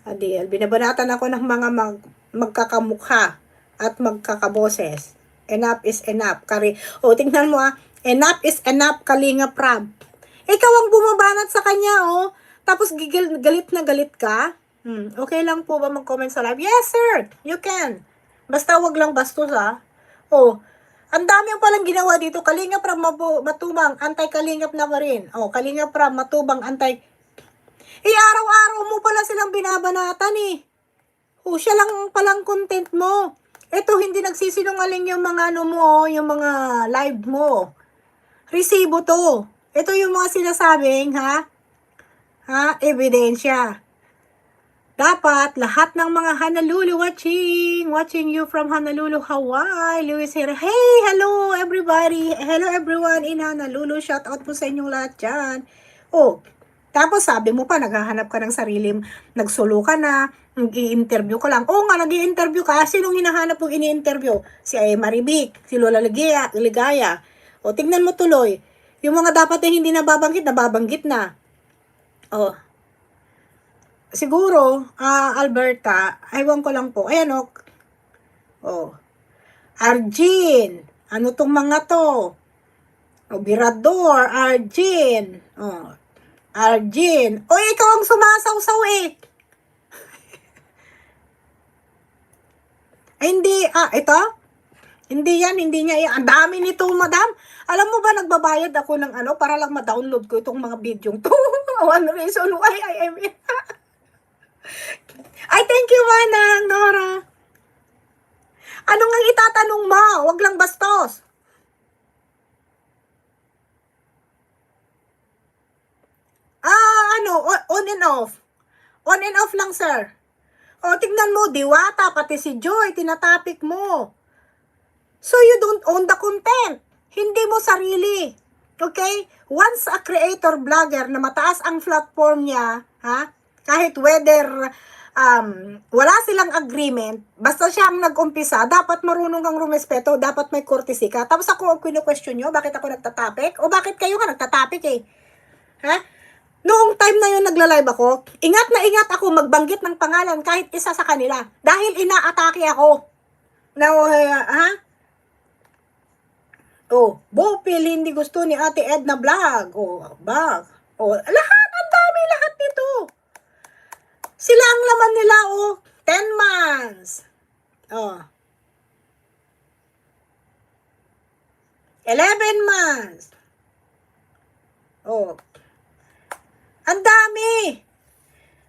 Adel. Binabanatan ako ng mga magkakamukha at magkakaboses. Enough is enough. Tingnan mo enough is enough, Kalingap Rab. Ikaw ang bumabanat sa kanya, Tapos galit na galit ka. Okay lang po ba mag-comment sa live? Yes, sir. You can. Basta wag lang bastos, ang dami ang palang ginawa dito. Kalingap Rab matubang, anti-Kalingap na rin. Kalingap Rab matubang, araw-araw mo pala silang binabanatan eh. Siya lang palang content mo. Ito, hindi nagsisinungaling yung mga yung mga live mo. Resibo to. Ito yung mga sinasabing, ebidensya. Dapat, lahat ng mga Honolulu watching you from Honolulu, Hawaii. Luis here. Hey, hello everybody. Hello everyone in Honolulu. Shout out po sa inyong lahat dyan. Tapos sabi mo pa, naghahanap ka ng sarili, nagsolo ka na, nag-i-interview ka lang. Oo nga, nag-i-interview ka. Sinong hinahanap mong ini-interview? Si Maribik, si Lola Ligaya. O, tingnan mo tuloy. Yung mga dapat na hindi nababanggit na. O, siguro, Alberta, aywan ko lang po. Ayan o. O, Arjin. Ano tong mga to? O, Birador, Arjin. O, Arjin. O, ikaw ang sumasaw-saw eh. Ay, hindi. Ito? Hindi yan, hindi niya yan. Ang dami nito, madam. Alam mo ba, nagbabayad ako ng para lang ma-download ko itong mga video to. One reason why I am in. Ay, thank you, Manang, Nora. Ano nga itatanong mo? Wag lang bastos. On and off. On and off lang, sir. O, tignan mo, Diwata, pati si Joy, tinatapik mo. So, you don't own the content. Hindi mo sarili. Okay? Once a creator vlogger na mataas ang platform niya, kahit whether wala silang agreement, basta siya ang nag-umpisa, dapat marunong kang rumespeto, dapat may courtesy ka. Tapos ako ang question nyo, bakit ako nagtatapik? O bakit kayo ka nagtatapik eh? Noong time na yun nagla-live ako, ingat na ingat ako magbanggit ng pangalan kahit isa sa kanila. Dahil inaatake ako. Bopil, hindi gusto ni Ate Edna vlog. Lahat, ang dami lahat nito. Sila ang laman nila, 10 months. 11 months. Ang dami.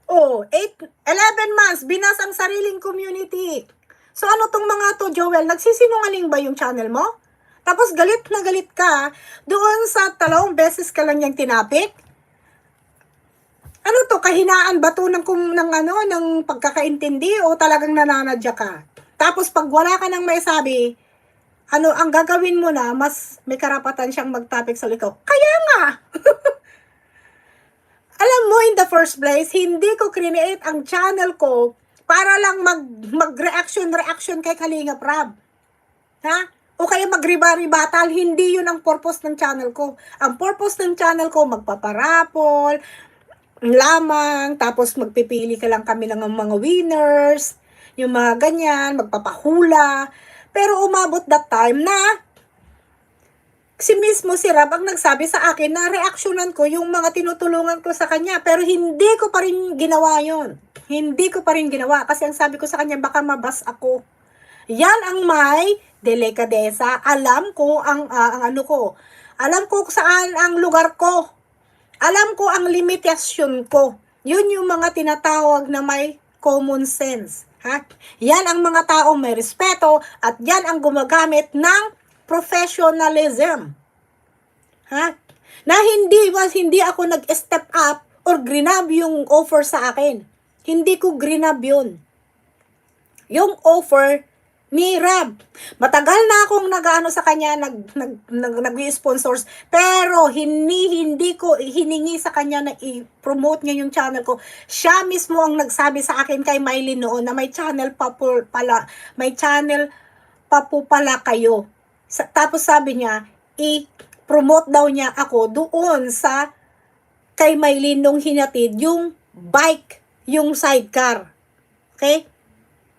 11 months, binas ang sariling community. So ano tong mga to, Joel? Nagsisinungaling ba yung channel mo? Tapos galit na galit ka doon sa 2 beses ka lang niyang tinapik? Ano to, kahinaan ba to ng pagkakaintindi o talagang nananadya ka? Tapos pag wala ka nang maisabi, ang gagawin mo na, mas may karapatan siyang magtapik sa likaw. Kaya nga! Alam mo, in the first place, hindi ko create ang channel ko para lang mag-reaction kay Kalinga Prab. O kaya magriba-ribatal, hindi yun ang purpose ng channel ko. Ang purpose ng channel ko, magpaparapol, lamang, tapos magpipili ka lang kami ng mga winners, yung mga ganyan, magpapahula. Pero umabot that time na, si mismo si Rab ang nagsabi sa akin na reaksyonan ko yung mga tinutulungan ko sa kanya. Pero hindi ko pa rin ginawa yun. Hindi ko pa rin ginawa. Kasi ang sabi ko sa kanya, baka mabas ako. Yan ang may delikadesa. Alam ko ang ko. Alam ko saan ang lugar ko. Alam ko ang limitasyon ko. Yun yung mga tinatawag na may common sense. Yan ang mga taong may respeto at yan ang gumagamit ng professionalism. Na hindi ako nag-step up or grinab yung offer sa akin. Hindi ko grinab yun. Yung offer ni Rab. Matagal na akong nag-ano sa kanya, nag-sponsors, pero hindi ko hiningi sa kanya na i-promote niya yung channel ko. Siya mismo ang nagsabi sa akin kay Mylene noon na may channel pa po pala kayo. Tapos sabi niya, i-promote daw niya ako doon sa kay Mylene nung hinatid yung bike, yung sidecar. Okay?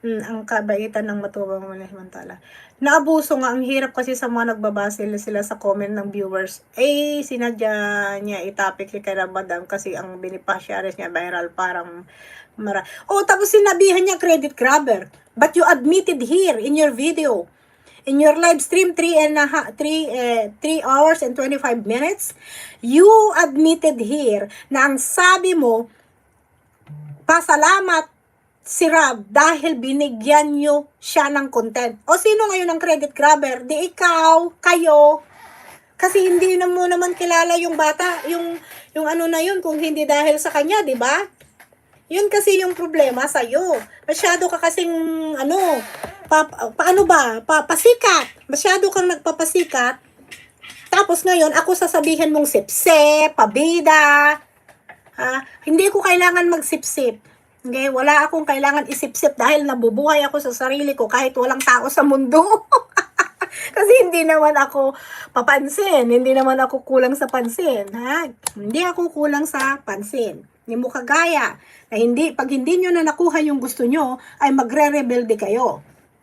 Ang kabaitan ng matubang manahimantala. Naabuso nga, ang hirap kasi sa mga nagbabasa sila sa comment ng viewers. Sinadya niya itapik kay Ramadan kasi ang beneficiaries niya viral parang tapos sinabihan niya credit grabber. But you admitted here in your video, in your live stream, 3 hours and 25 minutes, you admitted here na ang sabi mo, pasalamat si Rab dahil binigyan nyo siya ng content. O sino ngayon ang credit grabber? Di ikaw, kayo. Kasi hindi na mo naman kilala yung bata, yung na yun, kung hindi dahil sa kanya, di ba? Yun kasi yung problema sa'yo. Masyado ka kasing, pasikat. Masyado kang nagpapasikat. Tapos ngayon, ako sasabihin mong sipsip, pabida. Hindi ko kailangan magsipsip. Okay? Wala akong kailangan isipsip dahil nabubuhay ako sa sarili ko kahit walang tao sa mundo. Kasi hindi naman ako papansin, hindi naman ako kulang sa pansin, ha? Hindi ako kulang sa pansin. Hindi mo kagaya na pag hindi nyo na nakuha yung gusto nyo, ay magre-rebelde kayo.